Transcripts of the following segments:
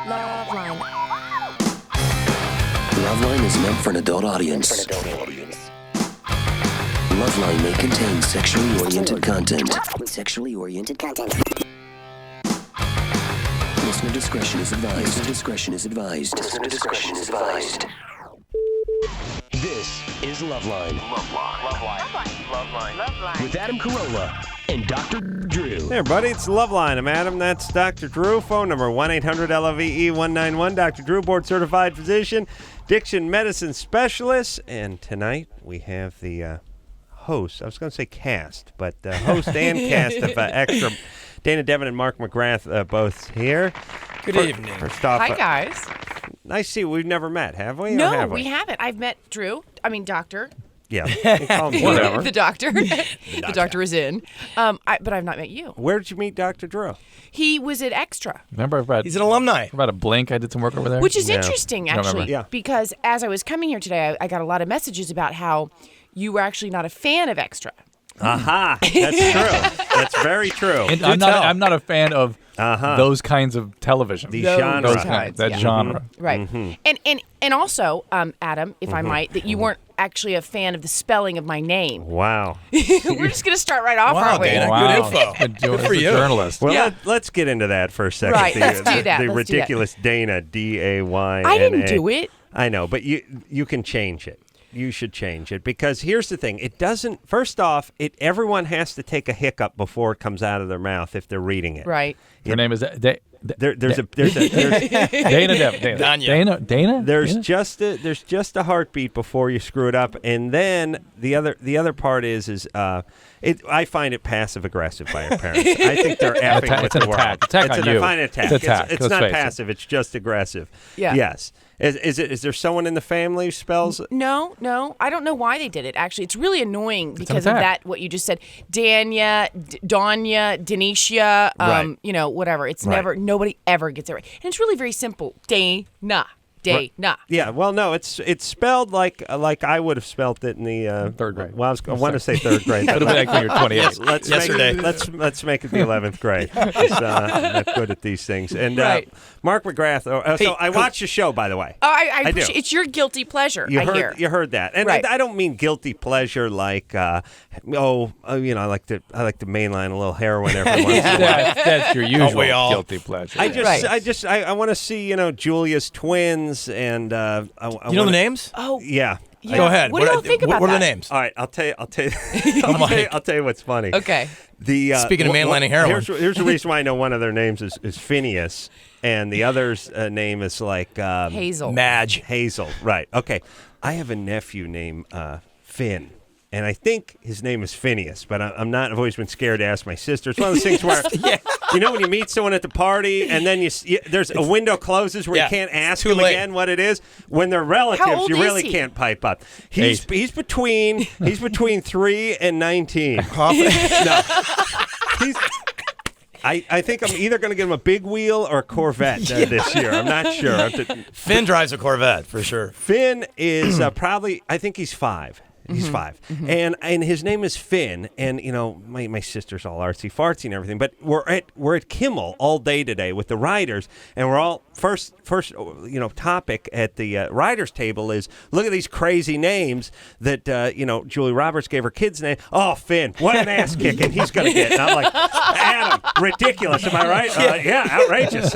LoveLine. LoveLine is meant for an adult audience. LoveLine may contain sexually oriented content. Listener discretion is advised. This is LoveLine. LoveLine. With Adam Carolla and Dr. Drew. Hey, everybody, it's LoveLine. I'm Adam. That's Dr. Drew. Phone number 1-800-LOVE-191. Dr. Drew, board-certified physician, diction medicine specialist. And tonight we have the host. I was going to say cast, but host and cast of Extra. Dayna Devon and Mark McGrath both here. Good evening. First off, Hi, guys. Nice to see you. We've never met, have we? No, or have we haven't. I've met Doctor. Yeah, you call him whatever. The doctor. The doctor is in. But I've not met you. Where did you meet Dr. Drew? He was at Extra. Remember, He's an alumni. about a Blink, I did some work over there. Which is Yeah. interesting, I don't actually, remember. Yeah. because as I was coming here today, I got a lot of messages about how you were actually not a fan of Extra. Aha, that's true. That's very true. And Do I'm tell. not a fan of those kinds of television. The Those genre. Those kinds, kinds, that yeah. genre. Right. And also, Adam, if I might, that you weren't actually a fan of the spelling of my name. Wow. We're just going to start right off, Wow, aren't we? Dana. Wow. Good info. Good for you. Journalist. Well, Yeah. let's get into that for a second. Right, let's do that. The Let's do that. ridiculous Dayna, D-A-Y-N-A. I didn't do it. I know, but you can change it. You should change it because here's the thing. It doesn't, first off, everyone has to take a hiccup before it comes out of their mouth if they're reading it. Right. Her name is There's Dayna Devon. Dayna? There's just a heartbeat before you screw it up, and then the other part is I find it passive aggressive by your parents. I think they're effing with It's an the world. attack. Attack it's on an you. Fine attack. It's attack. It's Let's not face it. passive. It's just aggressive. Yeah. Yes. Is there someone in the family who spells? No. I don't know why they did it, actually. It's really annoying because of attack. that, what you just said. Danya, Danya, Denisha, Right. whatever. It's Right. never, nobody ever gets it right. And it's really very simple. Dayna. Yeah, well, no, it's spelled like I would have spelled it in the Third grade. Well, I want to say third grade. It'll be like when you're 28. Yesterday. Let's make it the 11th grade. I'm not good at these things. And Right. Mark McGrath. So I watched the show, by the way. Oh, I do. appreciate it's your guilty pleasure, You hear. heard that, and Right. I don't mean guilty pleasure like I like to mainline a little heroin every once in a while. That's your usual we all? guilty pleasure. I want to see Julia's twins and You know the names? Oh, yeah. yeah. Go ahead. What do y'all think about What are that? the names? All right, I'll tell you. Mike. I'll tell you what's funny. Okay. Speaking of mainlining heroin. here's the reason why I know one of their names is Phineas, and the other's name is like Hazel. Madge. Hazel. Right. Okay. I have a nephew named Finn. And I think his name is Phineas, but I'm not. I've always been scared to ask my sister. It's one of those things where, when you meet someone at the party and then there's a window closes where you can't ask them again what it is. When they're relatives, How old you is really he? can't pipe up. He's between 3 and 19. No. I think I'm either going to get him a big wheel or a Corvette this year. I'm not sure. Finn drives a Corvette, for sure. Finn is probably, I think he's 5. He's 5. And his name is Finn. And, my sister's all artsy-fartsy and everything. But we're at Kimmel all day today with the writers. And we're all, first topic at the writers' table is, look at these crazy names that, Julie Roberts gave her kid's name. Oh, Finn, what an ass kicking he's going to get. And I'm like, Adam, ridiculous. Am I right? Yeah, outrageous.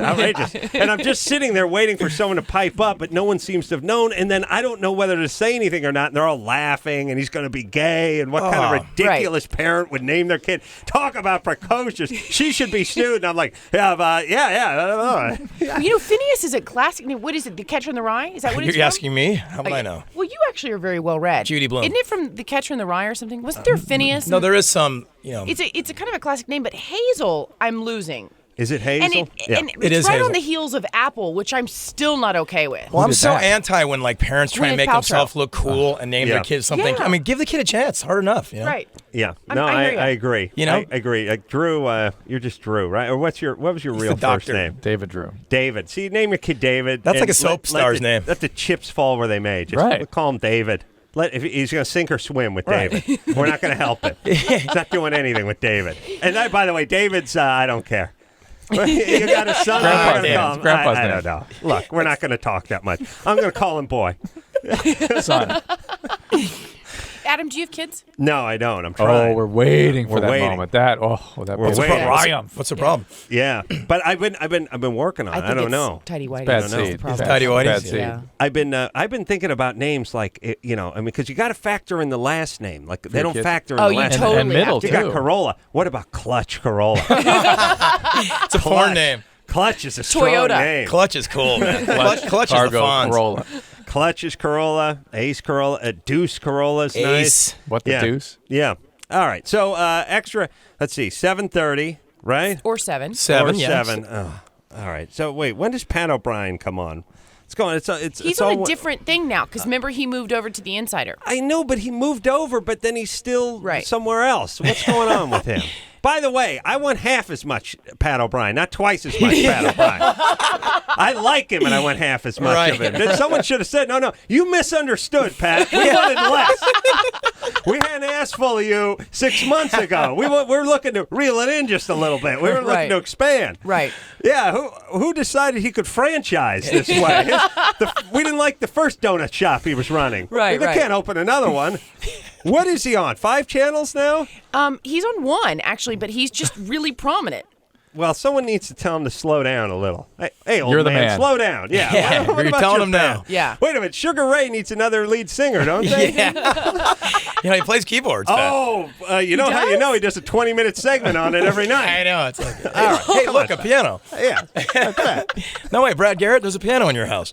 And I'm just sitting there waiting for someone to pipe up, but no one seems to have known. And then I don't know whether to say anything or not. And they're all laughing. And he's going to be gay, and what kind of ridiculous parent would name their kid? Talk about precocious. She should be sued. And I'm like, yeah. I don't know. Phineas is a classic name. What is it? The Catcher in the Rye? Is that what it's You're from? asking me? How would I know? Well, you actually are very well read. Judy Blume. Isn't it from The Catcher in the Rye or something? Wasn't there Phineas? No, there is some, It's a kind of a classic name, but Hazel, I'm losing. Is it Hazel? And It is it's right Hazel. on the heels of Apple, which I'm still not okay with. Well, I'm did so that? anti when parents try and Gwyneth make Paltrow. themselves look cool and name their kids something. Yeah. I mean, give the kid a chance. Hard enough, Right. Yeah. I No, hear ya. I agree. I agree. Drew, you're just Drew, right? Or what was your real the first doctor. name? David Drew. David. See, name your kid David. That's and like a soap star's name. Let the chips fall where they may. Just Right. call him David. If he's going to sink or swim with David. We're not going to help him. He's not doing anything with David. And by the way, David's, I don't care. You got a son? Grandpa's I'm gonna name. call him. Grandpa's I name. don't know. Look, we're not going to talk that much. I'm going to call him boy. Son. Adam, do you have kids? No, I don't. I'm trying. Oh, we're waiting for We're that waiting. moment. That We're was a waiting. triumph. What's the problem? Yeah, but I've been working on it. I don't know. Tidy whitey. Bad That's the seed. problem. Tidy whities? Bad seed. Yeah. I've been thinking about names like because you got to factor in the last name. Like they your don't kids. factor in Oh, the you last totally name. And middle, have You to. got Corolla. What about Clutch Corolla? It's a foreign name. Clutch is a strong Toyota. name. Clutch is cool, man. Clutch is the Cargo Fonz. Corolla. Clutch is Corolla. Ace Corolla. A Deuce Corolla is Ace. nice. What the Yeah. deuce? Yeah. All right. So extra. Let's see. 7:30. Right. Or 7. Seven, Or yeah. 7. Oh, all right. So wait. When does Pat O'Brien come on? It's going. It's. He's on a different thing now because remember he moved over to the Insider. I know, but he moved over, but then he's still Right. somewhere else. What's going on with him? By the way, I want half as much Pat O'Brien, not twice as much Pat O'Brien. I like him, and I want half as much Right. of him. Someone should have said, no, you misunderstood, Pat. We wanted less. We had an ass full of you 6 months ago. We're looking to reel it in just a little bit. We were looking Right. to expand. Right. Yeah, who decided he could franchise this way? We didn't like the first donut shop he was running. Right, They right. can't open another one. What is he on? 5 channels now? He's on 1 actually, but he's just really prominent. Well, someone needs to tell him to slow down a little. Hey old You're the man. slow down. Yeah. Yeah, What you're about telling your him now. band? Yeah. Wait a minute. Sugar Ray needs another lead singer, don't they? Yeah. He plays keyboards. Pat. Oh, you know how you know he does a 20-minute segment on it every night. I know. It's like, all right. Hey, look, a piano. Yeah. That's that. No, wait, Brad Garrett, there's a piano in your house.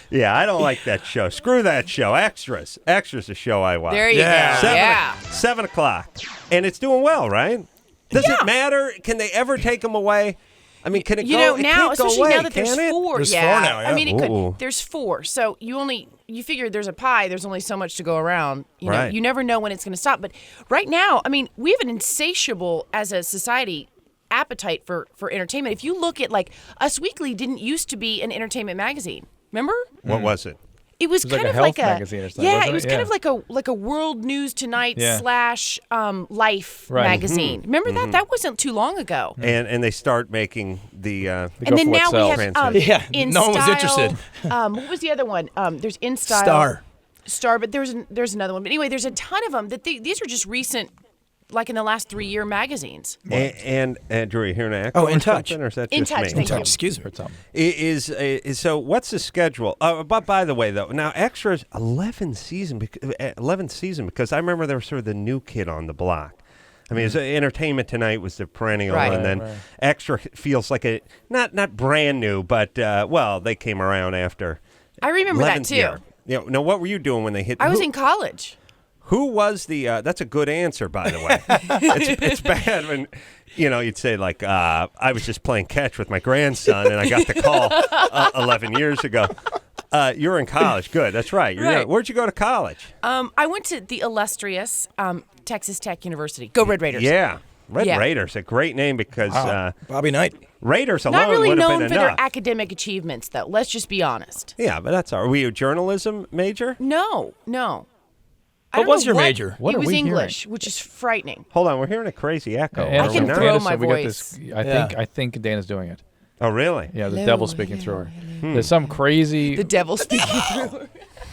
Yeah, I don't like that show. Screw that show. Extras. Extras, a show I watch. There you Yeah. go. Yeah. 7 o'clock. And it's doing well, right? Does Yeah. it matter? Can they ever take them away? I mean, can it You go? know, It now, can't go especially away, now that there's can it? 4. There's yeah. 4 now, yeah. I mean, it Ooh. could. There's 4. So you figure there's a pie, there's only so much to go around. You know, Right. you never know when it's going to stop. But right now, I mean, we have an insatiable, as a society, appetite for entertainment. If you look at, like, Us Weekly didn't used to be an entertainment magazine. Remember? What was it? It was It was like kind a of health like a magazine or something, yeah. wasn't It was it? kind Yeah. of like a World News Tonight Yeah. / Life Right. magazine. Remember that? That wasn't too long ago. And they start making the They And go then for what now we sells. have Yeah, In no one was Style, interested. What was the other one? There's In Style, Star. but there's another one. But anyway, there's a ton of them. These are just recent, like in the last 3-year magazines. and Drew, you hearing an echo? Oh, In or Touch. something, or is that In just Touch, me? thank you. Excuse me. Heard something. Is so? What's the schedule? But by the way, though, now Extras 11th season because I remember there was sort of the new kid on the block. I mean, Entertainment Tonight was the perennial, Right. and then Right. Extra feels like a not brand new, but well, they came around after. I remember that 11th too. year. Yeah. Now, what were you doing when they hit? I was who- in college. Who was the? That's a good answer, by the way. It's bad when you'd say like I was just playing catch with my grandson and I got the call 11 years ago. You're in college. Good. That's right. You're Right. young. Where'd you go to college? I went to the illustrious Texas Tech University. Go Red Raiders. Yeah, Red Yeah. Raiders. A great name because Bobby Knight. Raiders alone Not really would have known been for enough. their academic achievements, though. Let's just be honest. Yeah, but that's all right. Were you a journalism major? No. I What don't was know your major? What it are was we hearing? English, which is frightening. Hold on, we're hearing a crazy echo. And I can Now- throw Anderson, my we got voice. this. Yeah. I think Dana's doing it. Oh, really? Yeah, the Hello, devil's speaking through her. There's some The crazy. devil speaking through.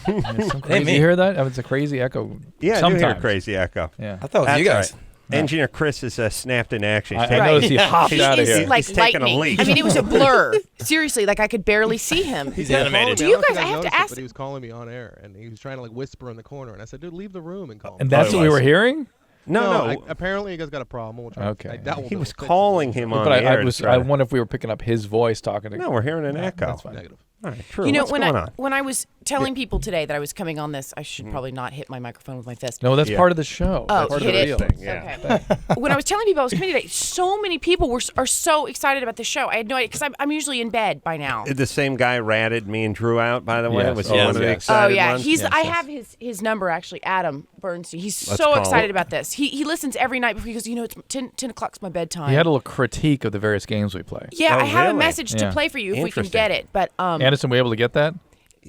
There's some Hey, crazy. me. You hear that? It's a crazy echo. Yeah, I do sometimes. hear a crazy echo. Yeah. I thought it was That's you guys. right. Engineer Chris is snapped in action. He's I taking- noticed he Right. hopped He out of is here. like He's taking a lightning. leap. I mean, it was a blur. Seriously, like I could barely see him. He's Yeah, animated. Do you I don't guys- think I have to noticed it, ask- But he was calling me on air, and he was trying to like whisper in the corner, and I said, "Dude, leave the room and call." And me." that's Oh, what it we were was. hearing. No. apparently, you guys got a problem. Which Okay. I doubt we'll He be able was to fix it. calling him on But the air. I wonder if we were picking up his voice talking to. No, we're hearing an echo. That's fine. Negative. All right, true. You know, What's going on? when I was telling people today that I was coming on this, I should probably not hit my microphone with my fist. No, that's Yeah. part of the show. Oh, That's part of hit the it. deal. Thing, yeah. Okay. When I was telling people I was coming today, so many people are so excited about the show. I had no idea because I'm usually in bed by now. The same guy ratted me and Drew out, by the way. Yes. Was he Oh, one of the yes. excited Oh yeah, ones? he's. Yes, I yes. have his number actually. Adam Bernstein. He's Let's so call excited it. about this. He listens every night before he goes. You know, it's 10 o'clock's my bedtime. He had a little critique of the various games we play. yeah, Oh, I have really? a message to Yeah. play for you if we can Interesting. get it. But Anderson, we able to get that?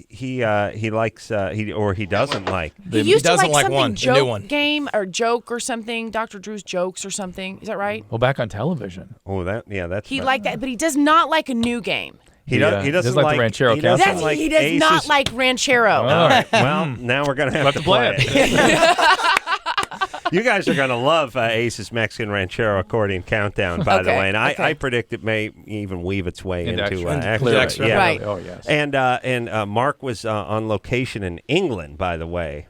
he likes he doesn't like. He used to doesn't like like something one, the joke new one. game or joke or something. Dr. Drew's jokes or something. Is that right? Well, back on television. Oh, that's He liked that, but he does not like a new game. He Yeah, doesn't like the Ranchero he doesn't Countdown. like He does not Ace's- like Ranchero. All right. Well, now we're gonna have to play it. You guys are gonna love Ace's Mexican Ranchero Accordion Countdown, by the Okay, way, and okay. I predict it may even weave its way into Clear extra. it. Yeah. Right. Oh yes. And Mark was on location in England, by the way.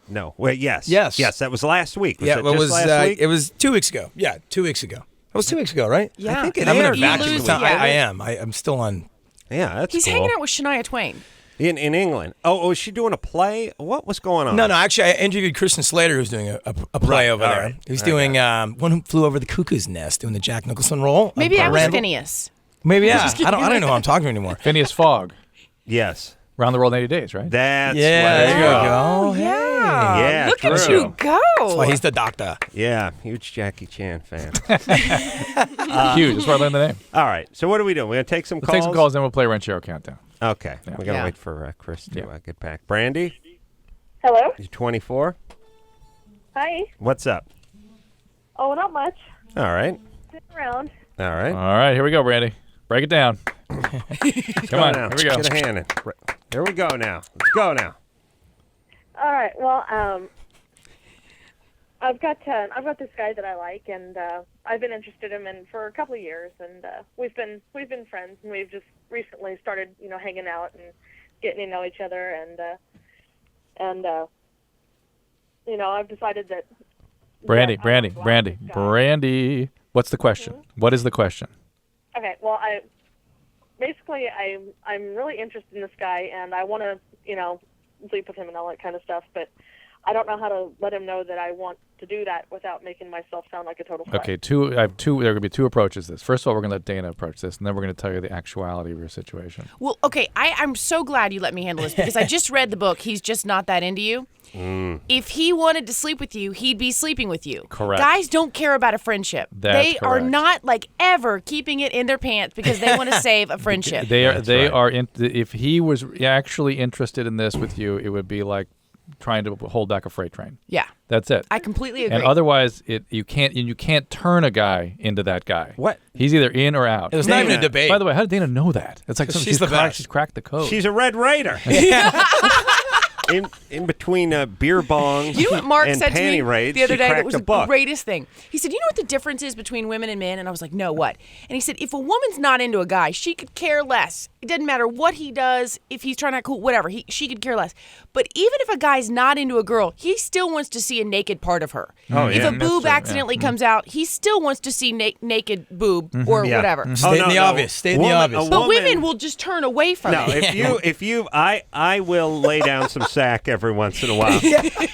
No, wait, yes, that was last week. Was Yeah, it it just was. last week? It was 2 weeks ago. Yeah, 2 weeks ago. It was 2 weeks ago, right? Yeah. I think it I'm in a aired. vacuum. lose- I yeah. am. I'm still on. Yeah, that's He's cool. hanging out with Shania Twain. in England. Oh, is she doing a play? What was going on? No, actually, I interviewed Kristen Slater, who's doing a play Right, over all there. right. He's I doing One Who Flew Over the Cuckoo's Nest, doing the Jack Nicholson role. Maybe that was Randall. Phineas. Maybe, yeah. I don't know who I'm talking to anymore. Phineas Fogg. Yes, Around the World in 80 Days, right? that's Yeah, what there it's you called. go. Yeah. Yeah, Look at true. you go. That's why he's the doctor. Yeah, huge Jackie Chan fan. Huge. That's where I learned the name. All right, so what are we doing? We're gonna take some We'll calls. take some calls, then we'll play Ranchero Countdown. Okay, we gotta Yeah. wait for Chris to Yeah. get back. Brandy, Hello. you 24? Hi. What's up? Oh, not much. All right, Sitting around. all right. All right, here we go, Brandy. Break it down. Come on, now. here we go. Get a hand in. Here we go now. Let's go now. All right. Well, I've got this guy that I like, and I've been interested in him for a couple of years, and we've been friends, and we've just recently started, hanging out and getting to know each other, and I've decided that. Brandy, that I want to go out with this guy. Brandy. What's the question? What is the question? Okay. Well, I'm really interested in this guy, and I want to, sleep with him and all that kind of stuff, but I don't know how to let him know that I want to do that without making myself sound like a total slut. Okay, I have two. There are going to be two approaches to this. First of all, we're going to let Dayna approach this, and then we're going to tell you the actuality of your situation. Well, okay, I'm so glad you let me handle this because I just read the book. He's just not that into you. If he wanted to sleep with you, he'd be sleeping with you. Correct. Guys don't care about a friendship. That's they are correct. not like ever keeping it in their pants because they want to save a friendship. They are. That's They right. are. If he was actually interested in this with you, it would be like trying to hold back a freight train. Yeah, That's it. I completely agree. And otherwise, you can't turn a guy into that guy. What? He's either in or out. It was not even a Dayna. debate. By the way, how did Dayna know that? It's like She's the best. She's cracked the code. She's a Red Raider. In between beer bongs You know what Mark and said to me panty raids, the other she day that cracked was a the book. greatest thing? He said, you know what the difference is between women and men? And I was like, no, what? And he said, if a woman's not into a guy, she could care less. It doesn't matter what he does, if he's trying to act cool, whatever. She could care less. But even if a guy's not into a girl, he still wants to see a naked part of her. Oh, If yeah. a boob accidentally comes out, he still wants to see naked boob or Yeah. whatever. State in the obvious. State in the Woman- obvious. a But woman- women will just turn away from No, it. I will lay down some sack every once in a while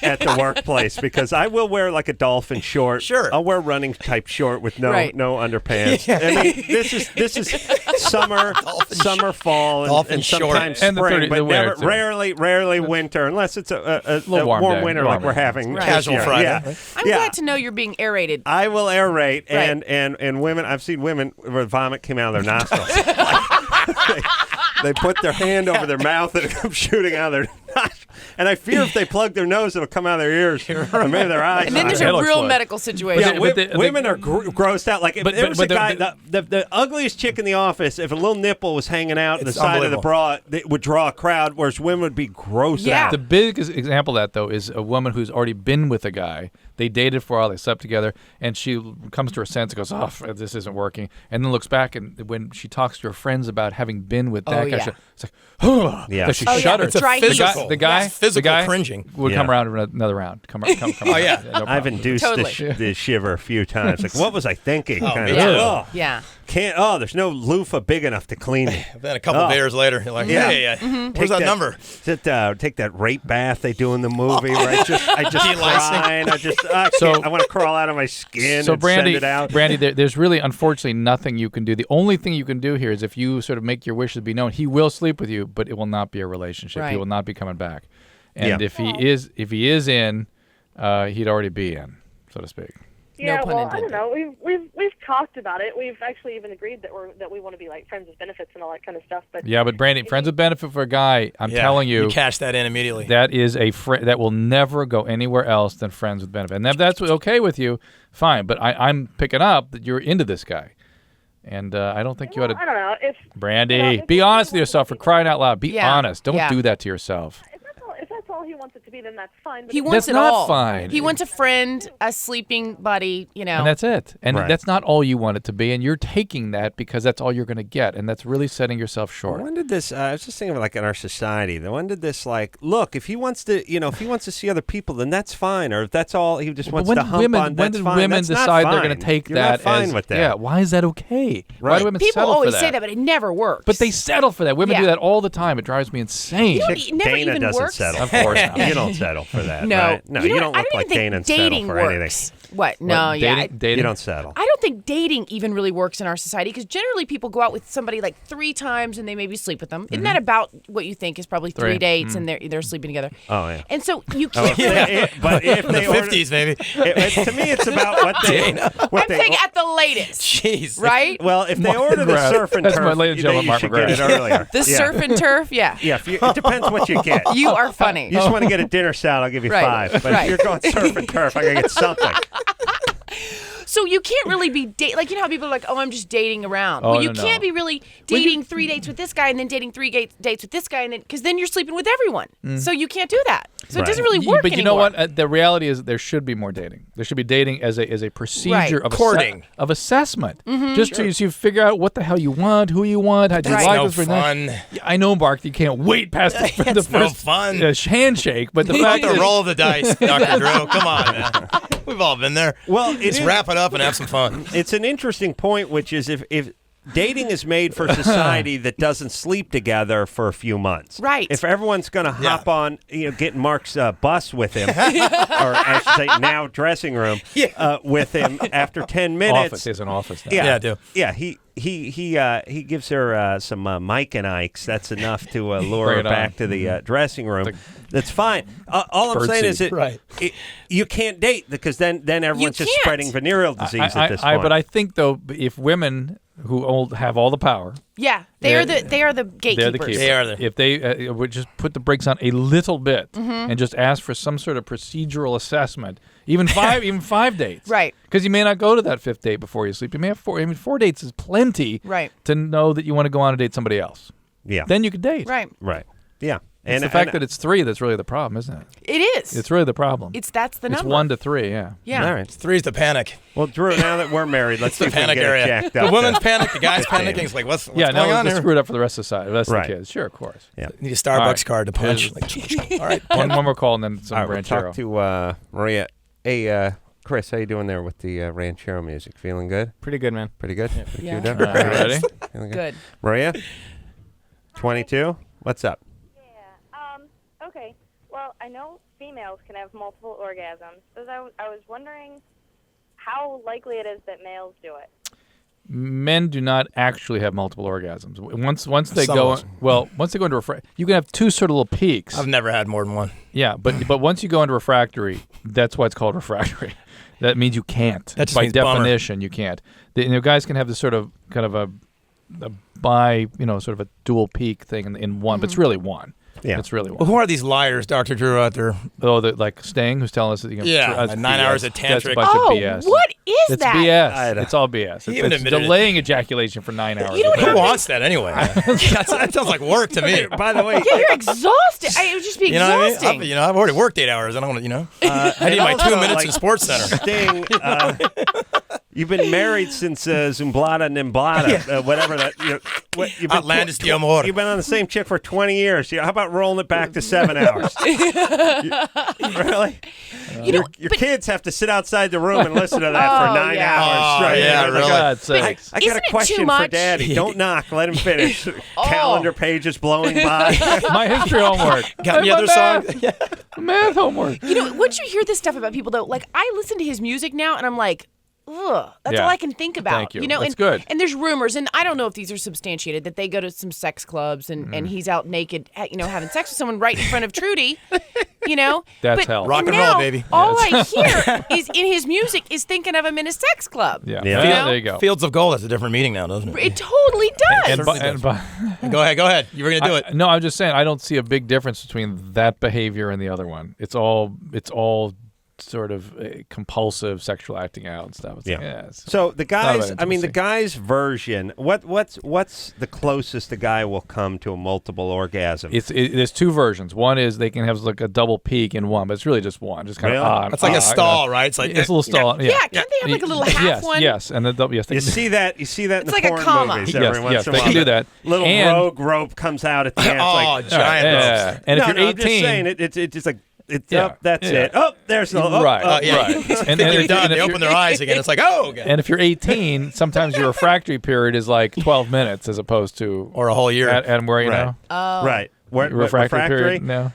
at the workplace because I will wear like a dolphin short. Sure. I'll wear running type short with no Right. underpants. I mean, this is summer, fall, Dolphin and short. sometimes And the spring, 30 but the wear, never, too. rarely winter, unless it's a little warm day. winter Warm like we're day. having. Right. this Casual year. Friday, Yeah. right? I'm Yeah. glad to know you're being aerated. I will aerate, Right. and women. I've seen women where vomit came out of their nostrils. they put their hand over their mouth and it comes shooting out of their nostrils. And I fear if they plug their nose, it'll come out of their ears or maybe their eyes. And then there's a That'll real explode. medical situation. Yeah, But women are grossed out. Like if But- there was but a guy, the- the ugliest chick in the office, if a little nipple was hanging out the It's side of the unbelievable. bra, it would draw a crowd, whereas women would be grossed Yeah. out. The biggest example of that, though, is a woman who's already been with a guy. They dated for a while, they slept together, and she comes to her sense and goes, oh, this isn't working. And then looks back, and when she talks to her friends about having been with that Oh, guy, yeah. it's like, oh, Yeah. that she Oh, yeah. shudders. It's a Dry heat. physical. The guy, Yes. Physical the guy cringing. would come Yeah. around for another round. Come Oh, yeah. No problem. I've induced Totally. the shiver a few times. Like, what was I thinking? Kind me of. too. Oh, Yeah. can't. Oh, there's no loofah big enough to clean me. Then a couple Oh. beers later, you're like, Yeah. hey, Take where's that number? Take that rape bath they do in the movie where I just cry and I want to crawl out of my skin So and Brandy, send it out. Brandy, there's really unfortunately nothing you can do. The only thing you can do here is if you sort of make your wishes be known, he will sleep with you, but it will not be a relationship. He Right. will not be coming back. And Yeah. if he is in, he'd already be in, so to speak. Yeah, No pun well, I intended. don't know. We've talked about it. We've actually even agreed that we want to be like friends with benefits and all that kind of stuff. But Yeah, but Brandy, friends with benefit for a guy, I'm Yeah, telling you, cash that in immediately. that is that will never go anywhere else than friends with benefit. And if that's okay with you, fine. But I'm picking up that you're into this guy. And I don't think you ought I to. don't know if Brandy, if be he honest with wants yourself it for to be- crying out loud. Be Yeah, honest. Don't yeah. do that to yourself. if that's all he wants it to be, then that's fine. But He if- wants That's it not all. fine. He wants a friend, a sleeping buddy, you know. And that's it. And Right. that's not all you want it to be. And you're taking that because that's all you're going to get. And that's really setting yourself short. When did this? I was just thinking of like in our society. When did this like look? If he wants to, if he wants to see other people, then that's fine. Or if that's all he just wants when to did hump women, on, when that's did fine. women That's not decide they're going fine. to take You're that not fine as with that. Yeah, why is that okay? Why Right. do women People settle always for say that, but it never works. But they settle for that. Women Yeah. do that all the time. It drives me insane. You don't it never Dana even doesn't works. settle. Of course not. You don't settle for that. No, right? No, you know don't what? I look don't like even Dana think and settle dating for works. anything. What? No, What, yeah. dating? You don't settle. I don't think dating even really works in our society because generally people go out with somebody like 3 times and they maybe sleep with them. Isn't that about what you think is probably 3 Three. dates and they're sleeping together? Oh, yeah. And so you can't. But if In the they order, 50s, maybe. to me, it's about what they. I'm saying at the latest, Jeez. right? Well, if they Mark order the McGrath. surf and That's turf, my ladies and gentlemen, you Mark should McGrath. get it earlier. The yeah. surf and turf, yeah. Yeah, it depends what you get. You are funny. You just want to get a dinner salad, I'll give you Right. 5. But Right. if you're going surf and turf, I gotta get something. So you can't really be like you know how people are like, oh, I'm just dating around. Oh, well, you no, can't no. be really dating 3 dates with this guy and then dating 3 dates with this guy, and then because then you're sleeping with everyone. So you can't do that. So it doesn't really work But you anymore. know what? The reality is there should be more dating. There should be dating as a procedure of Courting. of assessment. Just so you figure out what the hell you want, who you want, how do you That's like no this person. fun. I know, Mark, you can't wait past the It's no first fun. handshake, but the Not fact the is, roll of the dice, Dr. Drew. Come on, man. We've all been there. Well, Let's wrap it up and have some fun. It's an interesting point, which is if dating is made for society that doesn't sleep together for a few months. Right. If everyone's going to hop on, get Mark's bus with him, or I should say now dressing room with him after 10 minutes. office is an office now. Yeah, I do. Yeah, he gives her some Mike and Ike's. That's enough to lure Bring her it on. back to the dressing room. That's fine. All I'm saying is Right. you can't date because then everyone's just can't. spreading venereal disease at this point. But I think though, if women who have all the power, Yeah, they are the gatekeepers. they're the keepers. They are the- If they would just put the brakes on a little bit and just ask for some sort of procedural assessment, even 5 dates, Right. Because you may not go to that 5th date before you sleep. You may have 4. I mean, 4 dates is plenty, Right. to know that you want to go on and date somebody else. yeah, Then you could date. Right. right, yeah, It's the fact that it's 3 that's really the problem, isn't it? It is. It's really the problem. That's the number. It's 1 to 3, yeah. Yeah. all right. 3's the panic. Well, Drew, now that we're married, let's see The if we can panic get area. it jacked up. The women's panic, the guys panicking. It's like, what's Yeah, going now on let's here? screw it up for the rest of society. The rest Right. of the kids. Sure, of course. Yeah. Need a Starbucks All right. card to punch. All right. One more call and then some All right, we'll ranchero. talk to Maria. Hey, Chris, how you doing there with the ranchero music? Feeling good? Pretty good, man. Pretty good? Pretty Yeah. queued up? Ready? Feeling Good. Maria? 22? What's up? Okay. Well, I know females can have multiple orgasms, but I was wondering how likely it is that males do it. Men do not actually have multiple orgasms. Once they Some go of us. once they go into you can have 2 sort of little peaks. I've never had more than one. Yeah, but once you go into refractory, that's why it's called refractory. That means you can't. That just by means bummer. definition, you can't. Guys can have this sort of kind of a bi, sort of a dual peak thing in one, but it's really one. Yeah. It's really Well, one. who are these liars, Dr. Drew, out there? Oh, like Sting, who's telling us that you can. Yeah, that's 9 BS. hours of That's a tantric. bunch Oh, of BS. what is It's that? I BS. don't- It's all BS. He even It's admitted it. delaying ejaculation for 9 hours. You don't Who have wants that anyway? That sounds like work to me. By the way, Yeah, you're exhausted. It would just be You know what I exhausting. mean? I've already worked 8 hours. I don't want to, I need my 2 minutes in Sports Center. Sting, you've been married since Zumblada Nimblada, whatever that. You've been, Atlantis de Amor. You've been on the same chick for 20 years. How about rolling it back to 7 hours? Really? Your but- kids have to sit outside the room and listen to that for 9 yeah. hours Oh, straight. yeah, You're really. like, God's sakes. I got Isn't a it too question for much? Daddy. Don't knock. Let him finish. Calendar pages blowing by. My history homework. Got any My other song? math homework. Once you hear this stuff about people, though, like I listen to his music now, and I'm like, ugh, that's Yeah. all I can think about. Thank you. know, That's and, good. And there's rumors, and I don't know if these are substantiated, that they go to some sex clubs and he's out naked, having sex with someone right in front of Trudy. That's but hell. Rock and now, roll, baby. All I hear is in his music is thinking of him in a sex club. Yeah. Yeah. Yeah, there you go. Fields of Gold has a different meaning now, doesn't it? It totally does. Go ahead. You were going to do it. No, I'm just saying I don't see a big difference between that behavior and the other one. It's all sort of compulsive sexual acting out and stuff. It's Yeah. like, it's So the guys, about I mean, the intimacy. guy's version. What's the closest the guy will come to a multiple orgasm? there's two versions. One is they can have like a double peak in one, but it's really just one. Just kind Really? of That's like a stall, right? It's like It's a little stall. Yeah, can't they have like a little half yes, one? Yes, and then yes, they You can see that? You see that in It's the like a porn comma. movies Yes, every once yes, in a they while. can do that. Little And- rogue rope comes out at the end. It's like, giant ropes. Yeah. And no, if you're no, I'm just 18, saying it's just like it's Yeah, up. That's yeah. it. Oh, there's the right, right. right. And They're if- done. and They if open you're- their eyes again. It's like, oh, okay. And if you're 18, sometimes your refractory period is like 12 minutes as opposed to Or a whole year. and where you Right. know Right. What refractory period now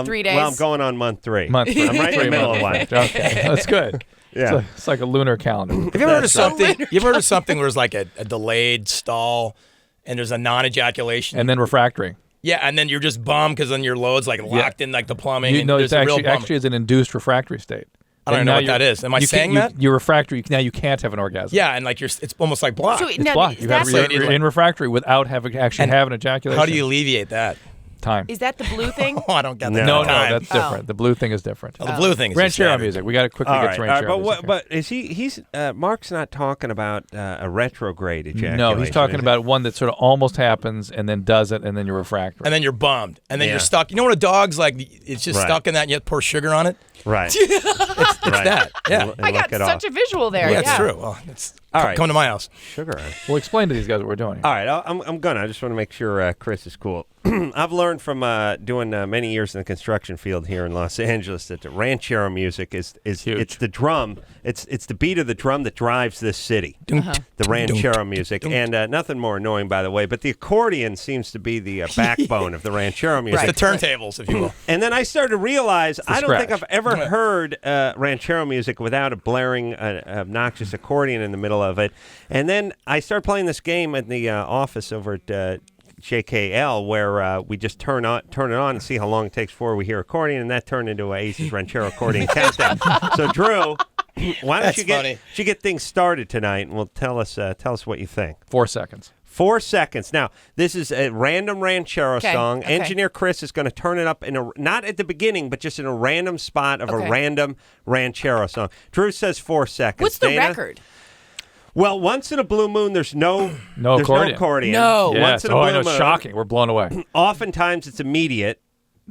3 days. Well, I'm going on month 3. month. I'm right in the middle of one. Okay, that's good. Yeah. It's like a lunar calendar. Have you ever heard of something? You ever heard of something where it's like a delayed stall, and there's a non-ejaculation, And then refractory. yeah, and then you're just bummed because then your load's like locked in like the plumbing. You and know, there's it's a real actually is an induced refractory state. I don't And know now what that you're- is. Am I you saying can't- that? You're refractory. Now you can't have an orgasm. Yeah, and like it's almost like blocked. So It's now, blocked. is that, You're in refractory without having And having ejaculation. How do you alleviate that? time? is that the blue thing? Oh, I don't get that. No, No, time. that's different. The blue thing is different. Oh, the blue thing is just Ranchero standard. music. We got to quickly All get right, to all right, ranchero music. but is he's Mark's not talking about a retrograde ejaculation. No, he's talking is he? about one that sort of almost happens and then does it, and then you're refractory. And then you're bummed, and then Yeah. you're stuck. You know when a dog's like, it's just Right. stuck in that, and you have to pour sugar on it. Right. It's that. Yeah, And I got look it such off. a visual there. yeah, yeah. it's true. Well, it's All right. come to my house. Sugar. We'll explain to these guys what we're doing. All right, I'm gonna. I just want to make sure Chris is cool. I've learned from doing many years in the construction field here in Los Angeles that the ranchero music is Huge. it's the drum. It's the beat of the drum that drives this city. The ranchero music, and nothing more annoying, by the way. But the accordion seems to be the backbone of the ranchero music. It's the turntables, if you will. And then I started to realize I don't think scratch. I've ever heard ranchero music without a blaring, obnoxious accordion in the middle of it. And then I started playing this game in the office over at JKL, where we just turn it on and see how long it takes before we hear accordion, and that turned into a Ace's Ranchero accordion countdown. So Drew, why don't That's you funny. get things started tonight, and we'll tell us what you think. 4 seconds. 4 seconds. Now, this is a random ranchero Okay, song. okay. Engineer Chris is going to turn it up in a not at the beginning, but just in a random spot of Okay. a random ranchero song. Drew says 4 seconds. What's the Dana? record? Well, once in a blue moon, there's no No there's accordion. No accordion. No. Yes. Once in a Oh, blue I know. moon. Shocking. We're blown away. Oftentimes, it's immediate.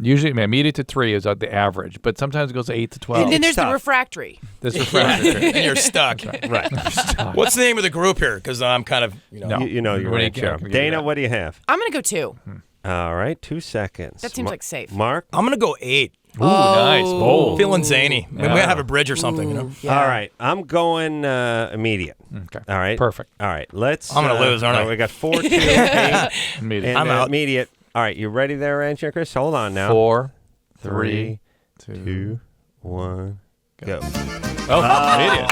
Usually, immediate to 3 is the average, but sometimes it goes to 8 to 12. And then there's tough. the refractory. This refractory. And you're stuck. Right. What's the name of the group here? Because I'm kind of, No. You know your What do you ranchero. get? Give me Dana, that. what do you have? I'm gonna go 2. All right, 2 seconds. That seems like safe. Mark? I'm gonna go 8. Ooh, nice. Bold. Feeling zany. We gotta have a bridge or something. You know. Yeah. All right, I'm going immediate. Okay. All right. Perfect. All right, let's. I'm gonna lose, aren't all I? right, we got 4, 2, 8, Immediate. and I'm out. immediate. All right, you ready there, Rancher Chris? Hold on now. 4, 3, 3, 2, 1, go. Oh, immediate.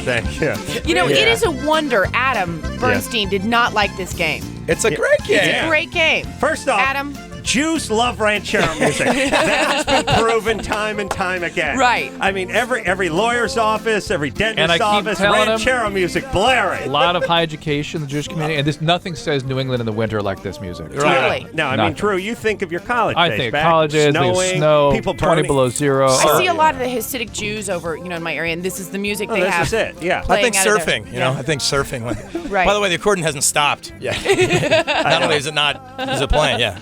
Thank you. You know, Yeah. it is a wonder Adam Bernstein did not like this game. It's a great game. It's a great game. First off, Adam. Jews love ranchero music. That has been proven time and time again. Right. I mean, every lawyer's office, every And I dentist's keep office, telling 'em- ranchero music A blaring. lot of high education in the Jewish community, and this nothing says New England in the winter like this music. Totally. No, I mean, Nothing. Drew, you think of your college I days think back, colleges, snowing, they snow, people 20 burning. below zero. I see Oh, a lot of the Hasidic Jews over, in my area, and this is the music they this have. is it, yeah. I playing think out of their- surfing. You know, I think surfing. Right. By the way, the accordion hasn't stopped. Yeah. Not only is it playing? Yeah.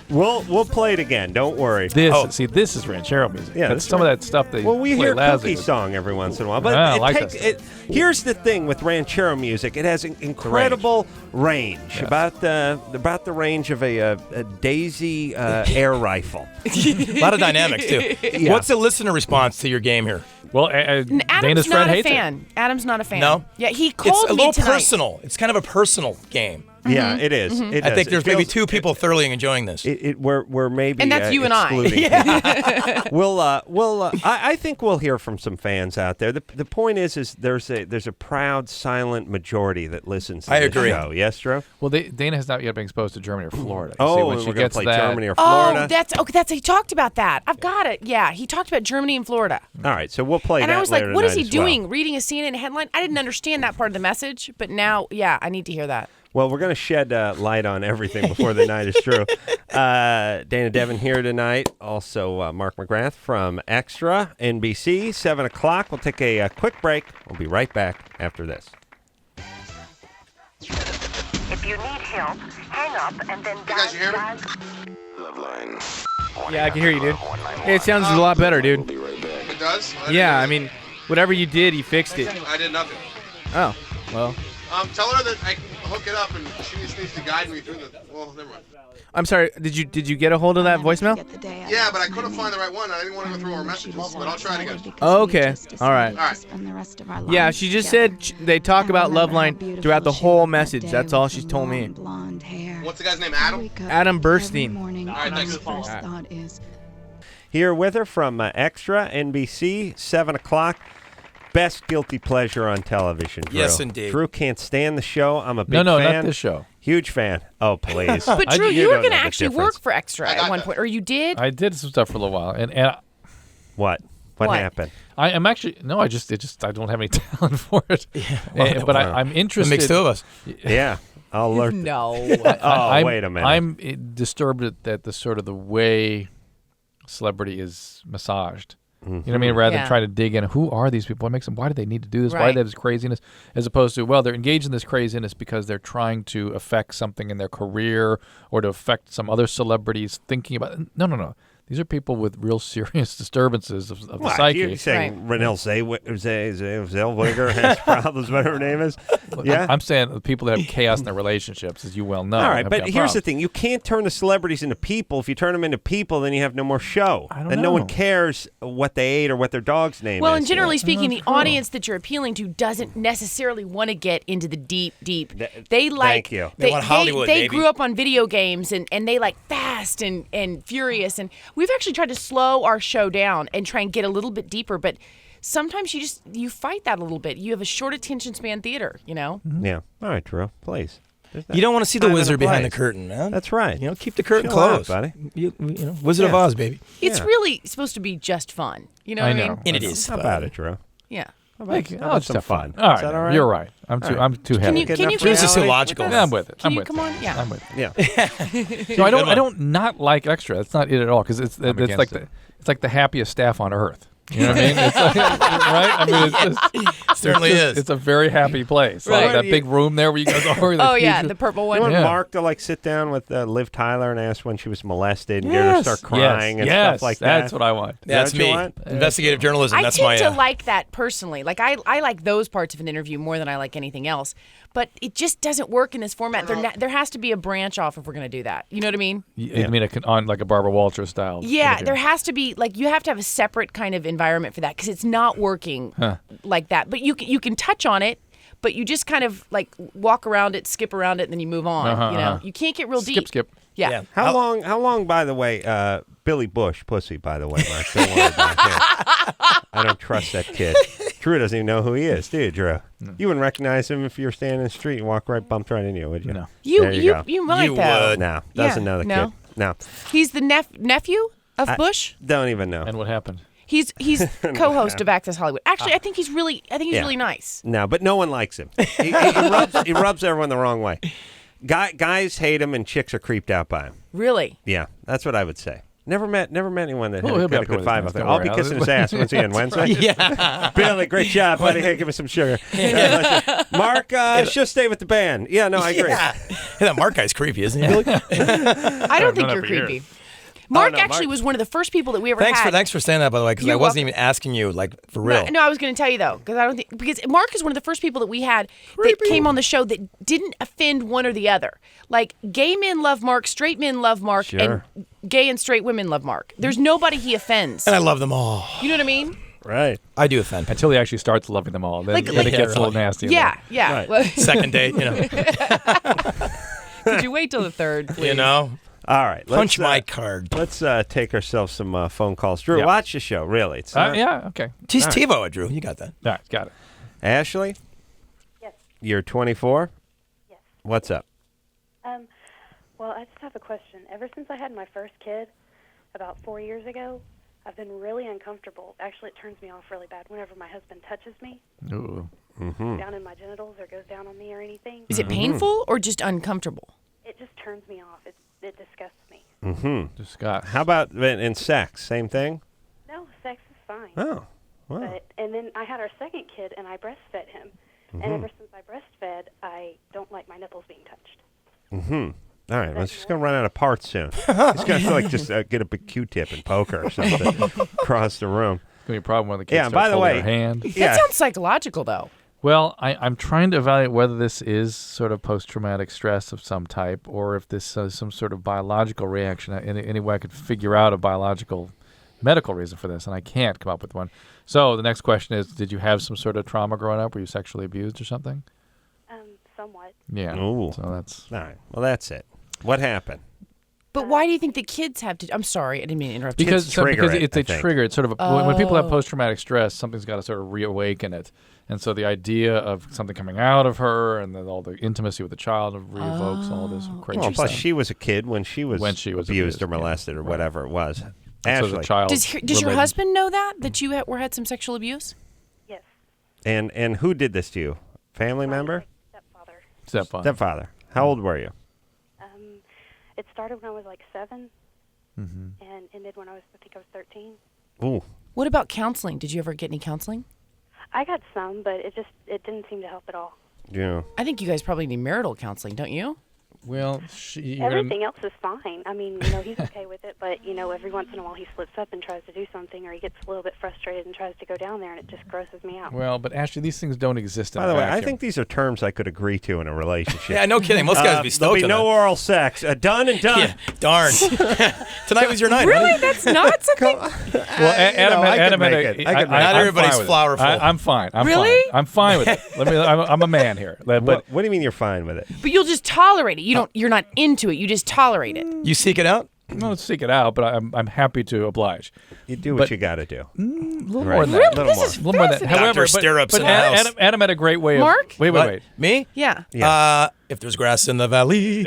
We'll play it again. Don't worry. This is ranchero music. Yeah, That's this some of that stuff they Well, we play hear lousy Cookie with. Song every once in a while, but Yeah, I it like takes that it. Here's the thing with ranchero music: it has an incredible range, Yes. about the range of a Daisy air rifle. A lot of dynamics too. Yeah. What's the listener response to your game here? Well, And Dana's Adam's friend not a hates it. fan. Adam's not a fan. No? Yeah, he It's called a me little tonight. personal. It's kind of a personal game. Yeah, it is. It I does. think It there's maybe feels- 2 people thoroughly enjoying this. We're maybe And that's you and I. excluding people. I think we'll hear from some fans out there. The point is there's a proud silent majority that listens to I this agree. show. Yes, Drew? Well, Dayna has not yet been exposed to Germany or Florida. You see, Oh, when and she we're going to gets play that, Germany or Florida? Oh, that's he talked about that. I've got it. Yeah, he talked about Germany and Florida. All right, so we'll play And that I was like, later what is he tonight as well. doing? Reading a CNN headline? I didn't understand that part of the message, but now, yeah, I need to hear that. Well, we're going to shed light on everything before the night is through. Dayna Devon here tonight. Also, Mark McGrath from Extra, NBC, 7 o'clock. We'll take a quick break. We'll be right back after this. If you need help, hang up and then dial. guys, you hear me? LoveLine. Yeah, I can hear you, dude. Hey, it sounds a lot better, dude. It does? Yeah, I mean, whatever you did, you fixed it. I did nothing. Oh, well. Tell her that I can hook it up and she just needs to guide me through the. Well, never mind. I'm sorry. Did you get a hold of that voicemail? Yeah, but I couldn't find the right one. I didn't want to go through our messages, but I'll try it again. Oh, okay. All right. All right. Yeah, she just said they talk about LoveLine throughout the whole message. That's all she's told me. What's the guy's name? Adam? Adam Burstein. All right, thanks. Here with her from Extra, NBC, 7 o'clock. Best guilty pleasure on television, Drew. Yes, indeed. Drew can't stand the show. I'm a big No, fan. not this show. Huge fan. Oh, please. But Drew, you were don't going to know the actually difference. work for Extra at one point, or you did? I did some stuff for a little while, and What What? happened? I am actually no. I don't have any talent for it. But I'm It interested. makes 2 of us. Yeah, I'll alert. No. Wait a minute. I'm disturbed at the sort of the way celebrity is massaged. You know what I mean? Rather than try to dig in, who are these people? What makes them? Why do they need to do this? Why do they have this craziness? As opposed to, well, they're engaged in this craziness because they're trying to affect something in their career or to affect some other celebrities thinking about. No. These are people with real serious disturbances of the psyche. You're saying Renelle Zellweger has problems, whatever her name is? Yeah. I'm saying the people that have chaos in their relationships, as you well know. All right, have but got here's the problems. thing. You can't turn the celebrities into people. If you turn them into people, then you have no more show. I don't and no one know. cares what they ate or what their dog's name Well, is. and generally speaking, the audience that you're appealing to doesn't necessarily want to get into the deep. They like. Thank you. They want Hollywood, They baby. grew up on video games and they like fast and furious. And we've actually tried to slow our show down and try and get a little bit deeper. But sometimes you fight that a little bit. You have a short attention span theater, you know? Yeah. All right, Drew, please. You don't want to see the Time and a wizard behind the place. curtain, man. That's right. You know, keep the curtain Chill out, closed, buddy. You know, Wizard of Oz, baby. It's really supposed to be just fun. You know I what I know. mean? And it is. How about it, Drew? Yeah. How about Let's some have fun? All right, Is that all right? You're right. I'm too heavy. Can you This is illogical. Yeah, I'm with it. Can I'm you with come it. on? Yeah. I'm with it. Yeah. No, I don't not like Extra. That's not it at all because it's like it's like the happiest staff on earth. You know what I mean? It's like, right? I mean, it's Certainly is. It's a very happy place. Right. Like that big room there where you guys are. Oh, yeah, the purple one. You want Yeah. Mark to like sit down with Liv Tyler and ask when she was molested and get her to start crying and yes, stuff like that? That's what I want. That's what you me. want? Investigative journalism. I That's tend my. to like that personally. Like I like those parts of an interview more than I like anything else. But it just doesn't work in this format. There has to be a branch off if we're going to do that. You know what I mean? I mean, on like a Barbara Walters style. Yeah, interview. there has to be you have to have a separate kind of environment for that because it's not working like that. But you can touch on it, but you just kind of like walk around it, skip around it, and then you move on. You know, you can't get real deep. Skip. Yeah. How long? By the way, Billy Bush, pussy. By the way, Mark. Don't worry about him. I don't trust that kid. Drew doesn't even know who he is, do you, Drew? You wouldn't recognize him if you were standing in the street and bumped right into you, would you? No. There you go. You might You though. would. No, doesn't know the no. kid. No, He's the nephew of Bush. don't even know. And what happened? He's co-host of Access Hollywood. Actually, I think he's really nice. No, but no one likes him. He rubs everyone the wrong way. Guys hate him and chicks are creeped out by him. Really? Yeah, that's what I would say. Never met anyone that he'll had be a up here good with vibe us, up there. don't I'll be worry. kissing his ass once again Wednesday. Yeah. Billy, great job, buddy. Hey, give me some sugar. Mark, she'll stay with the band. Yeah, no, I agree. Yeah. Hey, that Mark guy's creepy, isn't he, Billy? I don't think known you're that for years. creepy. Mark no, actually Mark- was one of the first people that we ever had. Thanks for saying that, by the way, because I You're wasn't welcome. even asking you, like, for real. No, I was going to tell you though, because Mark is one of the first people that we had that came on the show that didn't offend one or the other. Like gay men love Mark, straight men love Mark, Sure. and gay and straight women love Mark. There's nobody he offends. And I love them all. You know what I mean? Right. I do offend. Until he actually starts loving them all. Then, Like- then it like- gets a little nasty. Yeah, yeah. Right. Well, Second date, you know. Could you wait till the third, please? You know? All right. Punch my card. Let's take ourselves some phone calls. Drew, Yeah. watch the show, really. It's not... Yeah, okay. Just TiVo it, Drew. You got that. All right, got it. Ashley? Yes. You're 24? Yes. What's up? Well, I just have a question. Ever since I had my first kid about 4 years ago, I've been really uncomfortable. Actually, it turns me off really bad whenever my husband touches me. Ooh. Down in my genitals or goes down on me or anything. Is it painful or just uncomfortable? It just turns me off. It disgusts me. Disgust. How about in sex? Same thing? No, sex is fine. Oh, wow. And then I had our second kid, and I breastfed him. And ever since I breastfed, I don't like my nipples being touched. All right, well, it's just going to run out of parts soon. He's going to just get a big Q-tip and poke her or something across the room. It's going to be a problem when the kid Yeah, starts by the holding way, her hand. That sounds psychological, though. Well, I'm trying to evaluate whether this is sort of post-traumatic stress of some type or if this is some sort of biological reaction. Any way I could figure out a biological medical reason for this, and I can't come up with one. So the next question is, did you have some sort of trauma growing up? Were you sexually abused or something? Somewhat. Yeah. Ooh. So that's... All right, well, that's it. What happened? But why do you think the kids have to? I'm sorry, I didn't mean to interrupt you. Because it's a trigger. It's sort of when people have Oh. post-traumatic stress, something's got to sort of reawaken it. And so the idea of something coming out of her and then all the intimacy with the child reevokes all this crazy Well, plus stuff. she was a kid when she was abused or molested or whatever it was. Ashley. So the child Does your husband know that you had some sexual abuse? Yes. And who did this to you? Family member? Stepfather. How old were you? It started when I was like 7 Mm-hmm. and ended when I was 13. Ooh. What about counseling? Did you ever get any counseling? I got some, but it didn't seem to help at all. Yeah. I think you guys probably need marital counseling, don't you? Well, Everything else is fine. I mean, he's okay with it, but, every once in a while he slips up and tries to do something, or he gets a little bit frustrated and tries to go down there, and it just grosses me out. Well, but Ashley, these things don't exist in By the a way, vacuum. I think these are terms I could agree to in a relationship. Yeah, no kidding. Most guys would be stoked There'll be on no that. oral sex. Done and done. Yeah, darn. Tonight was your night. Really? Honey. That's not something? Well, Adam, I could Adam, make Adam, it. I could make Not it. everybody's flowerful. I'm fine. I'm Really? fine. I'm fine with it. I'm a man here. But What do you mean you're fine with it? But you'll just tolerate it. You're not into it. You just tolerate it. You seek it out? no, let's seek it out. But I'm happy to oblige. You do what you got to do. A little Right. more than that. Really? Little This more. is A little more than that. fascinating. However, Dr. Stirrups but in the house. Adam had a great way of. Mark? Wait. What? Me? Yeah. Yeah. If there's grass in the valley.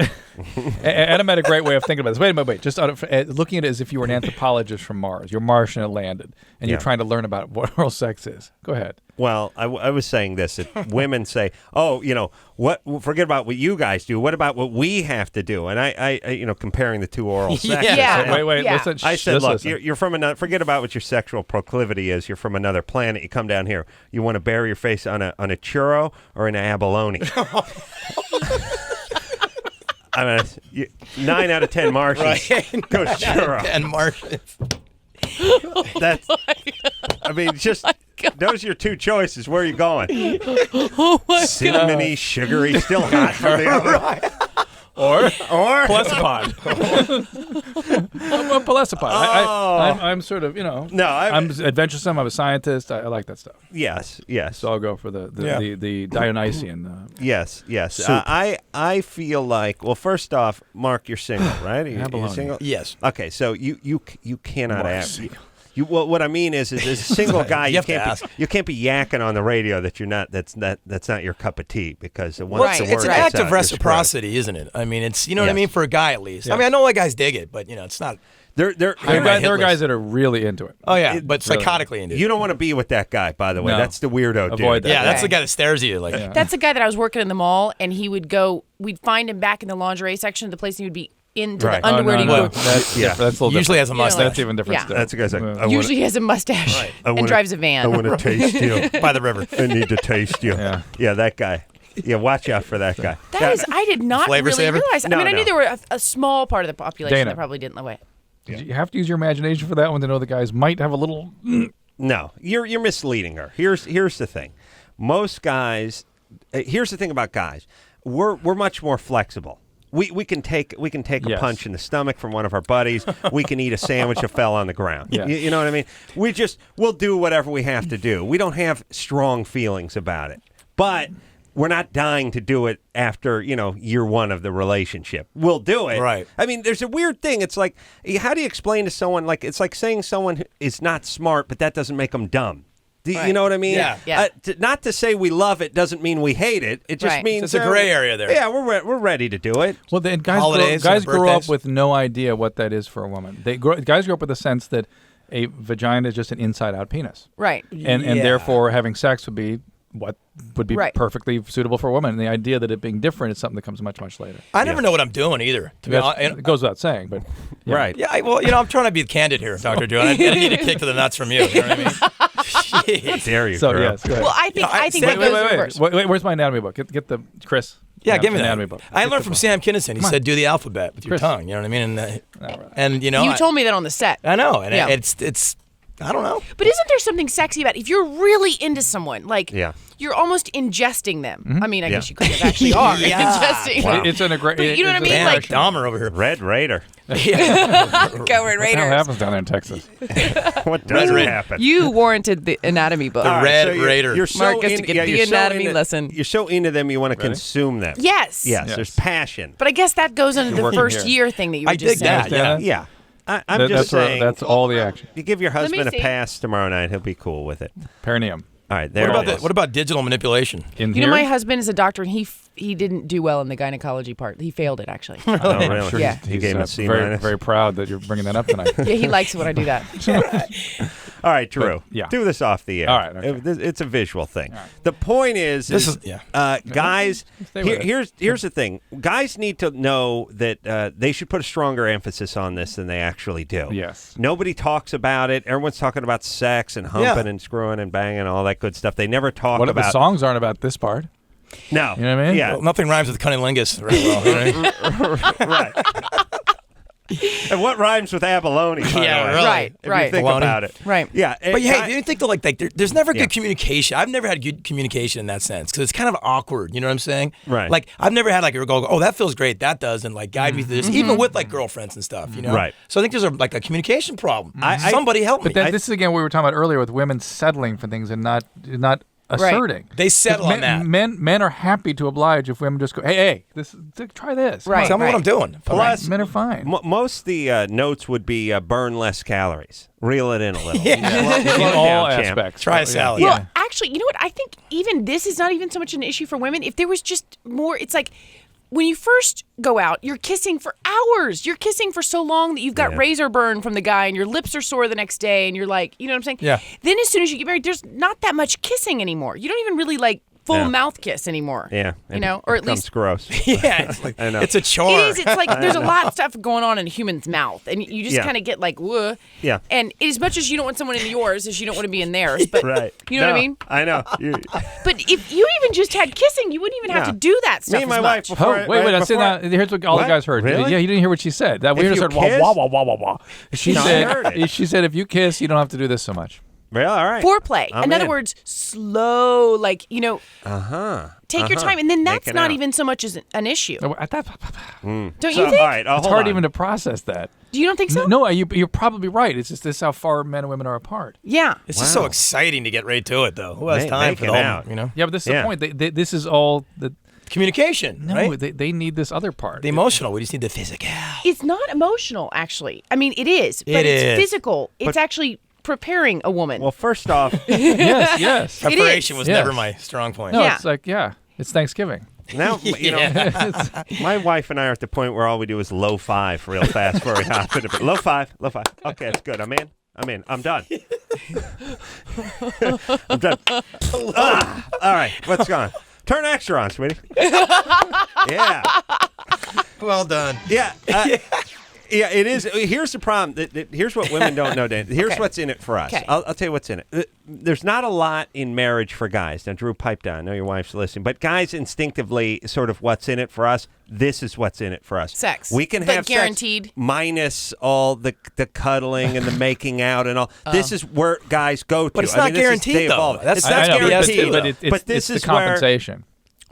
Adam had a great way of thinking about this. Wait a minute. Just looking at it as if you were an anthropologist from Mars. You're Martian and landed, and you're Yeah. trying to learn about what oral sex is. Go ahead. Well, I was saying this. That women say, "Oh, what? Forget about what you guys do. What about what we have to do?" And I comparing the two oral sexes. Yeah. Wait. Yeah. Listen. I said, just look, listen. you're from another. Forget about what your sexual proclivity is. You're from another planet. You come down here. You want to bury your face on a churro or an abalone. I mean, 9 out of 10 Martians goes churro. And Martians. That's. I mean, just those are your two choices. Where are you going? Oh my Cinnamony, sugary, still hot from the oven. Or Pleasopod. well, Pleasopod. I'm sort of, No, I'm adventuresome. I'm a scientist. I like that stuff. Yes. So I'll go for the Dionysian. Yes. Soup. I feel like, well, first off, Mark, you're single, right? Are you Abalone. single? Yes. Okay, so you cannot Mark ask. single. What I mean is as a single guy, You have to ask. you can't be yakking on the radio that you're not. That's not your cup of tea because once Right. the word It's an gets act out, of you're screwed. reciprocity, isn't it? I mean, it's, what I Yes. mean, for a guy at least. Yeah. I mean, I know why guys dig it, but, it's not. There There High are hit guys list. that are really into it. Oh, yeah, but really. psychotically into it. You don't want to be with that guy, by the way. No. That's the weirdo dude. Avoid that. Yeah, that's Okay. the guy that stares at you like. Yeah. That's the guy that I was working in the mall, and we'd find him back in the lingerie section of the place, and he would be into Right. the underwear. and he'd go, That's Yeah. That's a little Usually different. has a mustache. That's even different. Yeah. Still. That's the guy's like, I wanna- usually he has a mustache Right. I wanna- and drives a I van. want to taste you by the river. I need to taste you. Yeah. That guy. Yeah, watch out for that guy. That is, I did not Flavor really saver? realize. No, I mean, I no. knew there were a small part of the population Dayna. that probably didn't know it. You have to use your imagination for that one to know the guys might have a little. No, you're misleading her. Here's the thing. Most guys. Here's the thing about guys. We're much more flexible. We can take a Yes. punch in the stomach from one of our buddies. We can eat a sandwich that fell on the ground. Yes. You know what I mean? We'll do whatever we have to do. We don't have strong feelings about it. But we're not dying to do it after, year one of the relationship. We'll do it. Right. I mean, there's a weird thing. It's like, how do you explain to someone, like, it's like saying someone is not smart, but that doesn't make them dumb. You know what I mean? Yeah. Not to say we love it doesn't mean we hate it. It just means it's a gray area there. Yeah, we're ready to do it. Well, then guys Holidays grow and up birthdays. with no idea what that is for a woman. Guys grow up with the sense that a vagina is just an inside-out penis. Right. And therefore having sex would be what would be Right. perfectly suitable for a woman. And the idea that it being different is something that comes much, much later. I never know what I'm doing either. To be honest, It goes without saying, but yeah. Right. yeah. I'm trying to be candid here, Dr. Drew. I didn't need a kick to the nuts from you. You know what I mean? How dare you, So girl. yes, go ahead. Well, I think that wait, goes reverse. wait, where's my anatomy book? Get the Chris. Yeah, give me that. anatomy book. I Get learned the from book. Sam Kinison. He said, "Do the alphabet with your Chris. tongue." You know what I mean? And You I- told me that on the set. I know, and Yeah. it's I don't know. But isn't there something sexy about if you're really into someone, like Yeah. you're almost ingesting them? I mean, I Yeah. guess you kind of actually are Yeah. ingesting. Wow. It's an aggra- But you know what I mean? Damn, Like- Dahmer over here. Red Raider. Go Red What the hell Raiders. happens down there in Texas? What does Red happen? You warranted the anatomy book. The All Red so Raider. You're so Mark gets to get the you're so anatomy into- lesson. You're so into them, you want to consume them. Yes. Yes, there's passion. But I guess that goes into the working first here. year thing that you were I just dig saying. that. Yeah. Yeah. I'm just saying. That's all the action. You give your husband a see. pass tomorrow night, he'll be cool with it. Perineum. All right, there What it about is. what about digital manipulation? In You here? know, my husband is a doctor, and he didn't do well in the gynecology part. He failed it, actually. Oh, really? I'm sure Yeah. You gave him a he's C very, minus. very proud that you're bringing that up tonight. Yeah, he likes it when I do that. All right, Drew. Yeah. Do this off the air. All right, okay. It's a visual thing. The point is, guys. Stay with it. Here's the thing. Guys need to know that they should put a stronger emphasis on this than they actually do. Yes. Nobody talks about it. Everyone's talking about sex and humping and screwing and banging and all that good stuff. They never talk What if about. the songs aren't about this part? No. You know what I mean? Yeah. Well, nothing rhymes with cunnilingus very well. Right? Right. And what rhymes with abalone? by the Yeah, way, really. Right, If right. you think Baloney. about it. Right. Yeah. But hey, do you think though, there's never Yeah. good communication? I've never had good communication in that sense because it's kind of awkward. You know what I'm saying? Right. Like I've never had like a go, oh, that feels great, that does, and like guide me through this, even with like girlfriends and stuff. You know? Right. So I think there's a communication problem. I- Somebody help me. But then this is again what we were talking about earlier with women settling for things and not asserting. They settle on that. Men are happy to oblige if women just go, hey, try this. Come Right. on. Tell me what I'm doing. Plus, Men are fine. most of the notes would be burn less calories. Reel it in a little. In Slow all down, champ. aspects. Try a salad. Well, actually, you know what? I think even this is not even so much an issue for women. If there was just more, it's like when you first go out, you're kissing for hours. You're kissing for so long that you've got razor burn from the guy and your lips are sore the next day and you're like, you know what I'm saying? Yeah. Then as soon as you get married, there's not that much kissing anymore. You don't even really like full mouth kiss anymore. Yeah. You know, or at becomes least gross. Yeah, it's like I know. it's a chore. it is. It's like there's a lot of stuff going on in a human's mouth, and you just Yeah. kind of get like, whoa. Yeah. And as much as you don't want someone in yours, as you don't want to be in theirs, but Right. you know what I No, mean? I know. But if you even just had kissing, you wouldn't even have Yeah. to do that stuff Me and my as wife much. before. Oh, wait, I said that. Here's what all What? the guys heard. Really? Yeah, you didn't hear what she said. That we If just you heard wah, kiss? wah, wah, wah, wah, wah. She No, I heard said, it. she said, if you kiss, you don't have to do this so much. Well, all right. Foreplay. I'm in other in. words, slow, like, take your time. And then that's Making not out. even so much as an issue. No, Don't So, you think? all right, It's hold hard on. even to process that. Do you don't think so? No, you're probably right. It's just this how far men and women are apart. Yeah. It's just so exciting to get right to it, though. Who has time for making the out. whole, you know? Yeah, but this is Yeah. the point. This is all the Communication, no. right? They need this other part. The emotional. We just need the physical. It's not emotional, actually. I mean, it is, but It it's is. physical. It's actually preparing a woman. Well, first off, yes. Preparation was Yes. never my strong point. No, Yeah. it's like it's Thanksgiving. now you know, my wife and I are at the point where all we do is low five real fast before we hop into it. Low five. Okay, that's good. I'm in. I'm done. I'm done. All right, what's going on? Turn extra on, sweetie. Yeah. Well done. Yeah. Yeah, it is. Here's the problem. Here's what women don't know, Dan. Here's what's in it for us. Okay. I'll tell you what's in it. There's not a lot in marriage for guys. Now, Drew, pipe down. I know your wife's listening. But guys instinctively, sort of what's in it for us, this is what's in it for us. Sex. We can But have guaranteed. sex minus all the cuddling and the making out and all. This is where guys go to. But it's I not mean, this is- guaranteed, they though. evolve. That's It's not not guaranteed, guaranteed. though. But But it's this the is where compensation.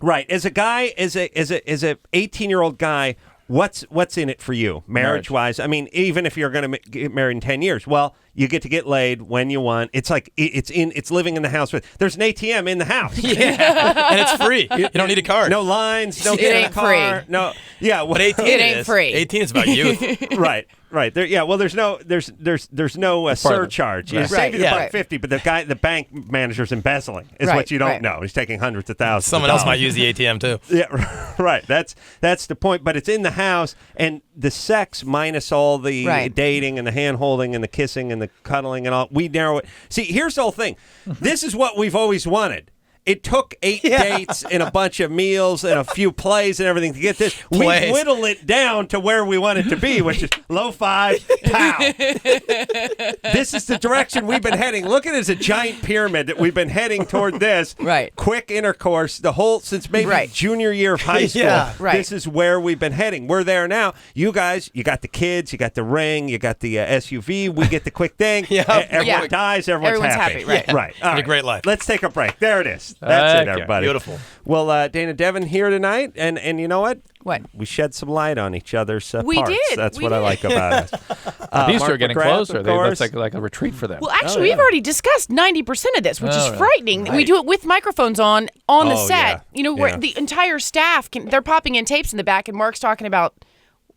Right. As a guy, as a 18-year-old guy, what's in it for you, marriage-wise? I mean, even if you're going to get married in 10 years, well, You get to get laid when you want. It's like it's living in the house. There's an ATM in the house. Yeah, and it's free. You don't need a card. No lines. No It get in ain't a car. free. No. Yeah. But 18 It ain't is. free. 18 is about youth. Right. There, yeah. Well, there's no surcharge. You Right. save you Yeah. $1.50, but the bank manager's embezzling. Is Right, what you don't right. know. He's taking hundreds of thousands. Someone of else might dollars. use the ATM too. Yeah, right. That's the point. But it's in the house, and the sex minus all the Right. dating and the hand holding and the kissing and the cuddling and all. We narrow it. See, here's the whole thing. This is what we've always wanted. It took 8 dates and a bunch of meals and a few plays and everything to get this. We Plays. whittle it down to where we want it to be, which is low 5, pow. This is the direction we've been heading. Look at it as a giant pyramid that we've been heading toward this. Right. Quick intercourse, the whole, since maybe Right. junior year of high school. Yeah. Right. This is where we've been heading. We're there now. You guys, you got the kids, you got the ring, you got the SUV. We get the quick thing. Yeah. Everyone Yeah. everyone's Everyone's happy. happy, right. Yeah. Right. All And a right. great life. Let's take a break. There it is. That's it, Okay. everybody. Beautiful. Well, Dayna Devon here tonight, and you know what? What? We shed some light on each other's We parts. did. That's We what I did. like about us. These two Mark are getting McGrath, closer. of That's course. like a retreat for them. Well, actually, we've already discussed 90% of this, which is Oh, yeah. frightening. We Right. do it with microphones on the Oh, set. yeah. You know, where Yeah. the entire staff they're popping in tapes in the back, and Mark's talking about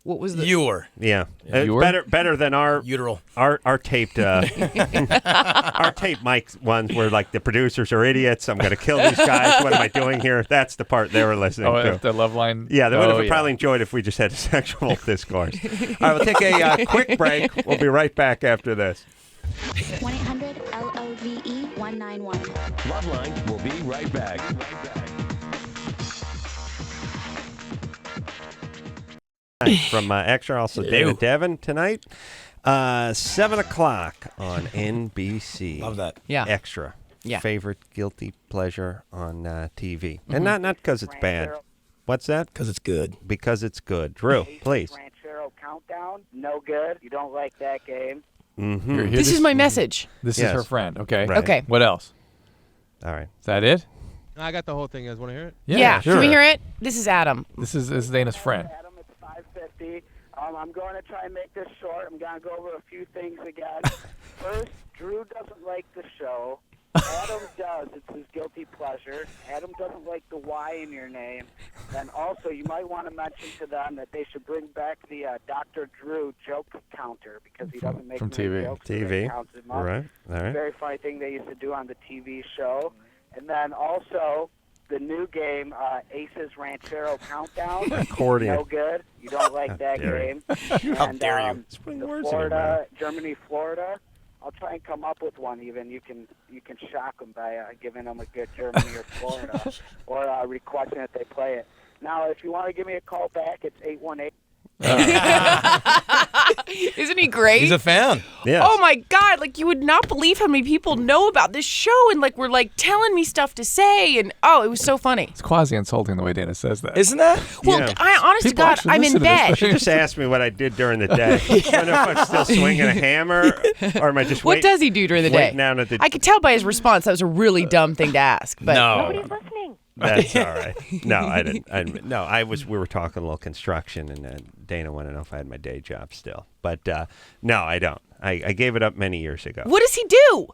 what was the Ewer. Yeah, You were? better than our Uteral. our taped our taped mic ones where like the producers are idiots. I'm going to kill these guys. What am I doing here? That's the part they were listening Oh, to. the LoveLine. Yeah, they would have Oh, yeah. probably enjoyed if we just had a sexual discourse. All right, we'll take a quick break. We'll be right back after this. 1-800-LOVE-191. LoveLine will be right back. From Extra, also Dayna Devon tonight. 7 o'clock on NBC. Love that. Yeah. Extra. Yeah. Favorite guilty pleasure on TV. And not because it's bad. What's that? Because it's good. Because it's good. Drew, please. Ranchero Countdown, no good. You don't like that game. Mm-hmm. Here, This is my message. This Yes. is her friend. Okay. Right. Okay. What else? All right. Is that it? I got the whole thing. You guys want to hear it? Yeah. sure. Can we hear it? This is Adam. This is Dana's friend. Adam, it's 5:50. I'm going to try and make this short. I'm going to go over a few things again. First, Drew doesn't like the show. Adam does. It's his guilty pleasure. Adam doesn't like the Y in your name. And also, you might want to mention to them that they should bring back the Dr. Drew joke counter because he doesn't make From many TV. jokes. so TV. they count him up. Right. All right. Very funny thing they used to do on the TV show. And then also the new game, Aces Ranchero Countdown. Accordion. No good. You don't like that dare game. How And dare you. Spring the words in your Florida, Germany, Florida. I'll try and come up with one. Even you can shock them by giving them a good Germany or Florida, or requesting that they play it. Now, if you want to give me a call back, it's 818. Isn't he great? He's a fan. Yes. Oh my God! Like you would not believe how many people know about this show, and like were like telling me stuff to say, and oh, it was so funny. It's quasi insulting the way Dana says that. Isn't that? Well, Yeah. I honest to People God, actually I'm in listen to this bed. She just asked me what I did during the day. I don't know if I'm still swinging a hammer or am I just What does he do during the day? waiting down at the... I could tell by his response that was a really dumb thing to ask. But No. listening. That's all right. No, I didn't. No, we were talking a little construction, and Dana wanted to know if I had my day job still. But no, I don't. I gave it up many years ago. what does he do?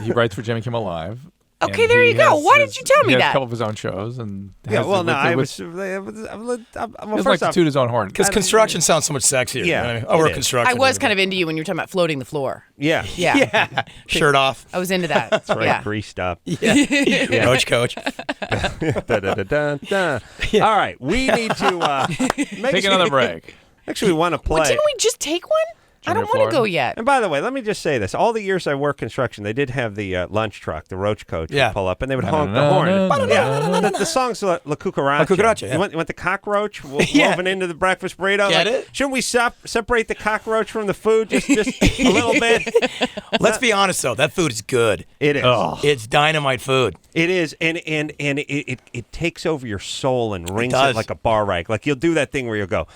He writes for Jimmy Kimmel Live. Okay, and there he you go. has Why his- didn't you tell me he has that? a couple of his own shows and Yeah, has well, it no, with- I with- was. He Well, doesn't like first to off, toot his own horn. Because construction sounds so much sexier. Yeah, You know what I mean? Oh, we're it is. construction. I was kind of into you when you were talking about floating the floor. yeah, Yeah, Yeah. Shirt off. I was into that. that's right. Yeah. Greased up. Yeah. Coach. Da-da-da-da-da. All right, we need to Take another break. Actually, we want to play. Well, didn't we just take one? I Junior don't want to Florida? go yet. And by the way, let me just say this: all the years I worked construction, they did have the lunch truck, the roach coach, would Yeah. pull up, and they would honk the horn. Yeah, the song's La Cucaracha. La Cucaracha, yeah. You want the cockroach Yeah. woven into the breakfast burrito? Get it? Shouldn't we separate the cockroach from the food just a little bit? Let's be honest, though. That food is good. It is. It's dynamite food. It is, and it takes over your soul and rings it does. like a bar rack. Like you'll do that thing where you'll go,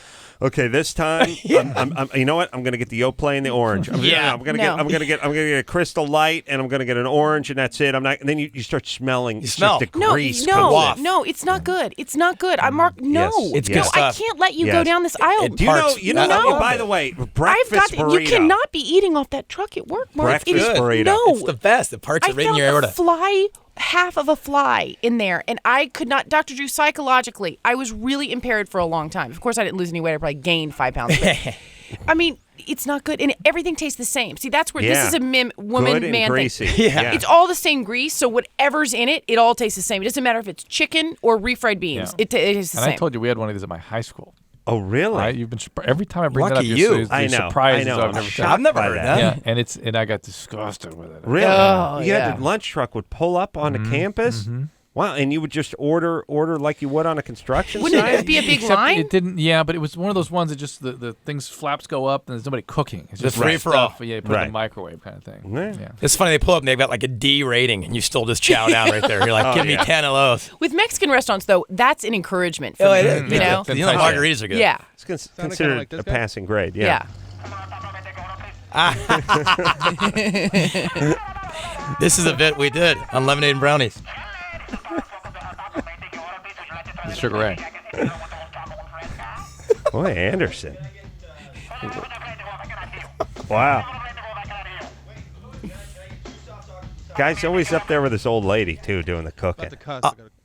okay, this time, I'm, you know what? I'm going to get the Yoplait and the orange. I'm gonna get a Crystal Light, and I'm gonna get an orange, and that's it. I'm not. And then you start smelling. You smell the No, grease. no, it's not good. It's not good. Mark, no. Yes. It's no, good I stuff. can't let you go down this aisle. Do you know? No. By the way, breakfast burrito. You cannot be eating off that truck at work, Mark. Breakfast burrito. No. It's the best. The parts are right in your I aorta. found a fly, half of a fly in there, and I could not. Dr. Drew, psychologically, I was really impaired for a long time. Of course, I didn't lose any weight. I probably gained 5 pounds. But, I mean, it's not good, and everything tastes the same. See, that's where this is a woman-man thing. Yeah. It's all the same grease, so whatever's in it, it all tastes the same. It doesn't matter if it's chicken or refried beans. Yeah. It is the and same. I told you we had one of these at my high school. Oh, really? Right? You've been every time I bring Lucky that up, you. you're surprised. I know. I've never heard that. Yeah, and I got disgusted with it. Really? Oh, You had the lunch truck would pull up onto campus. Wow, and you would just order like you would on a construction Wouldn't site? it be a big Except line? It didn't. Yeah, but it was one of those ones that just the things flaps go up and there's nobody cooking. It's The just free for all. stuff. Yeah, you put it in the microwave kind of thing. Yeah. It's funny, they pull up and they've got like a D rating, and you still just chow down right there. You're like, give me 10 of those. With Mexican restaurants, though, that's an encouragement for Oh, me, it is. you know? The margaritas are good. Yeah. It's considered like this a guy? passing grade. Yeah. This is a bit we did on Lemonade and Brownies. The Sugar Ray. Boy, Anderson. Wow. Guy's always up there with this old lady, too, doing the cooking.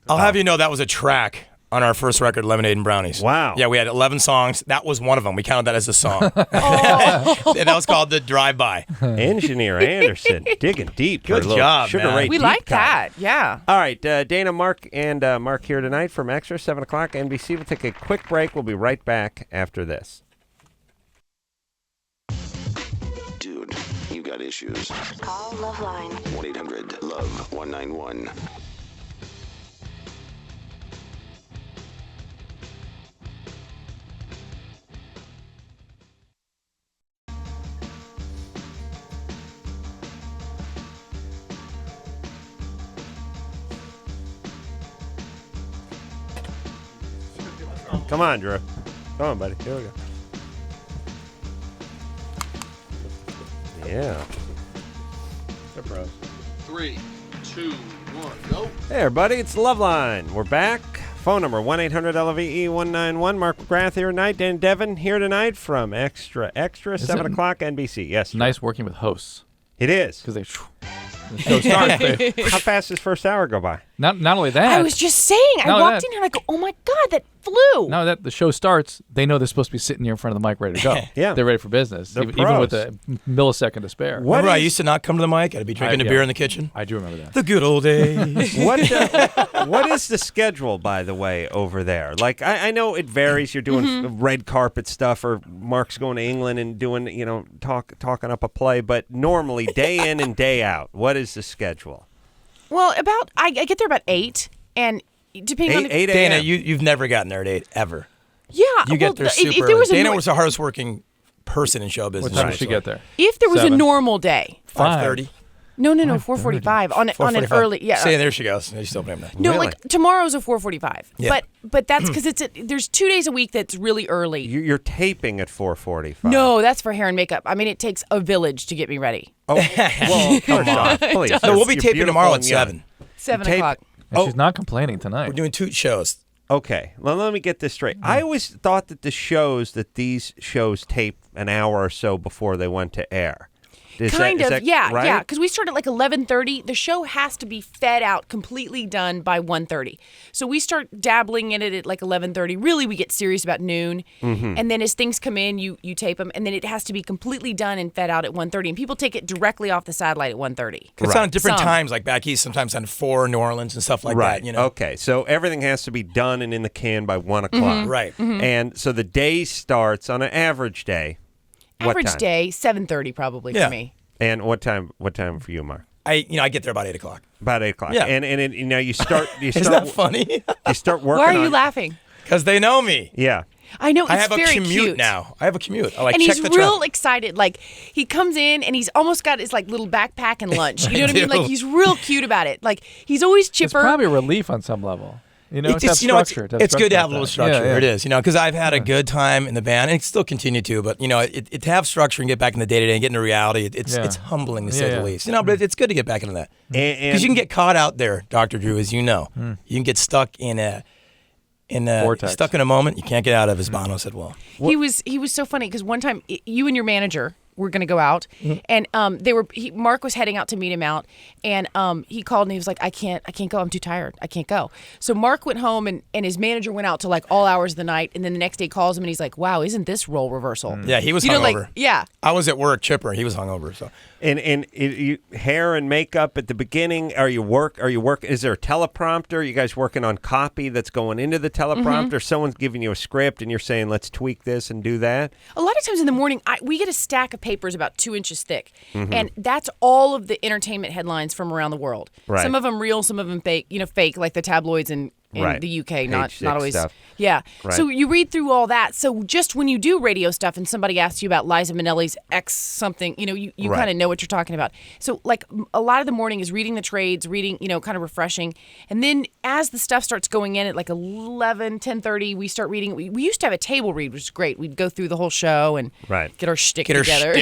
I'll have you know that was a track on our first record, Lemonade and Brownies. Wow. Yeah, we had 11 songs. That was one of them. We counted that as a song. And that was called The Drive-By. Engineer Anderson, digging deep. Good for a little job, Sugar man. Ray We deep like cut. that, yeah. All right, Dayna, Mark, and Mark here tonight from Extra, 7 o'clock, NBC. We'll take a quick break. We'll be right back after this. Dude, you got issues. Call LoveLine. 1-800-LOVE-191. Come on, Drew. Come on, buddy. Here we go. Yeah. They're pros. 3, 2, 1, go. Hey, everybody. It's LoveLine. We're back. Phone number 1-800-LOVE-191. Mark McGrath here tonight. Dayna Devon here tonight from Extra, 7 o'clock, NBC. Yes, Nice working with hosts. It is. Because the show starts. How fast does first hour go by? Not only that. I was just saying, I walked in here and I go, oh my God, that flew. Now that the show starts, they know they're supposed to be sitting here in front of the mic ready to go. Yeah. They're ready for business, They're even with pros. a millisecond to spare. Remember, I used to not come to the mic. I'd be drinking a beer in the kitchen. I do remember that. The good old days. What is the schedule, by the way, over there? Like, I know it varies. You're doing red carpet stuff, or Mark's going to England and doing, talking up a play. But normally, day in and day out, what is the schedule? Well, I get there about 8, and depending on 8 Dayna, a.m. you've never gotten there at 8, ever. Yeah. You get there super if there was Dayna was the hardest working person in show business. What time did she get there? If there was 7. a normal day. 5:30. No, 4:45 on an early. Yeah. See, there she goes. She's opening up. No, like tomorrow's a 4:45. Yeah. But that's because there's 2 days a week that's really early. You're taping at 4:45. No, that's for hair and makake. I mean, it takes a village to get me ready. Oh, well, come on, please. No, we'll be You're taping tomorrow at beautiful and 7. 7 tape- o'clock. And she's not complaining tonight. We're doing 2 shows. Okay, well, let me get this straight. I always thought that these shows taped an hour or so before they went to air. Yeah, right? because we start at like 11:30. The show has to be fed out, completely done by 1:30. So we start dabbling in it at like 11:30. Really, we get serious about noon, and then as things come in, you tape them, and then it has to be completely done and fed out at 1:30. And people take it directly off the satellite at 1:30. It's on different times, like back east, sometimes on 4 New Orleans and stuff like that. Okay, so everything has to be done and in the can by 1 o'clock. Right. And so the day starts on an average day. Average day, 7:30 probably for me. And what time for you, Mark? I get there about 8 o'clock. About 8 o'clock. Yeah. And you start. Isn't that funny? You start working. Why are you laughing? Because they know me. Yeah. I know. It's I have a very commute cute. now. I have a commute. I and check he's the real traffic. excited. Like he comes in and he's almost got his like little backpack and lunch. You know what I mean? Like he's real cute about it. Like he's always It's chipper. probably a relief on some level. You know, It's have structure. it's good to have a little structure. Yeah. It is, because I've had a good time in the band and still continue to. But to have structure and get back in the day to day and get into reality, it's humbling to say the least. But it's good to get back into that because you can get caught out there, Dr. Drew, as you know. You can get stuck in a vortex. Stuck in a moment you can't get out of, as Bono said. Well, he was so funny because one time you and your manager were going to go out, and Mark was heading out to meet him out, and he called and he was like, I can't go, I'm too tired, I can't go. So Mark went home and his manager went out to like all hours of the night, and then the next day calls him and he's like, wow, isn't this role reversal? Yeah, he was hungover. Yeah, I was at work chipper, he was hungover. So and you, hair and makeup at the beginning. Are you work? Is there a teleprompter? You guys working on copy that's going into the teleprompter? Someone's giving you a script and you're saying, let's tweak this and do that. a lot of times in the morning we get a stack of papers about 2 inches thick, and that's all of the entertainment headlines from around the world. Right. Some of them real, some of them fake. Fake like the tabloids in the UK, not always stuff. Yeah. Right. So you read through all that. So just when you do radio stuff and somebody asks you about Liza Minnelli's X something, you kind of know what you're talking about. So like a lot of the morning is reading the trades, reading, kind of refreshing. And then as the stuff starts going in at like 11, 10:30, we start reading. We used to have a table read, which is great. We'd go through the whole show and get our shtick together.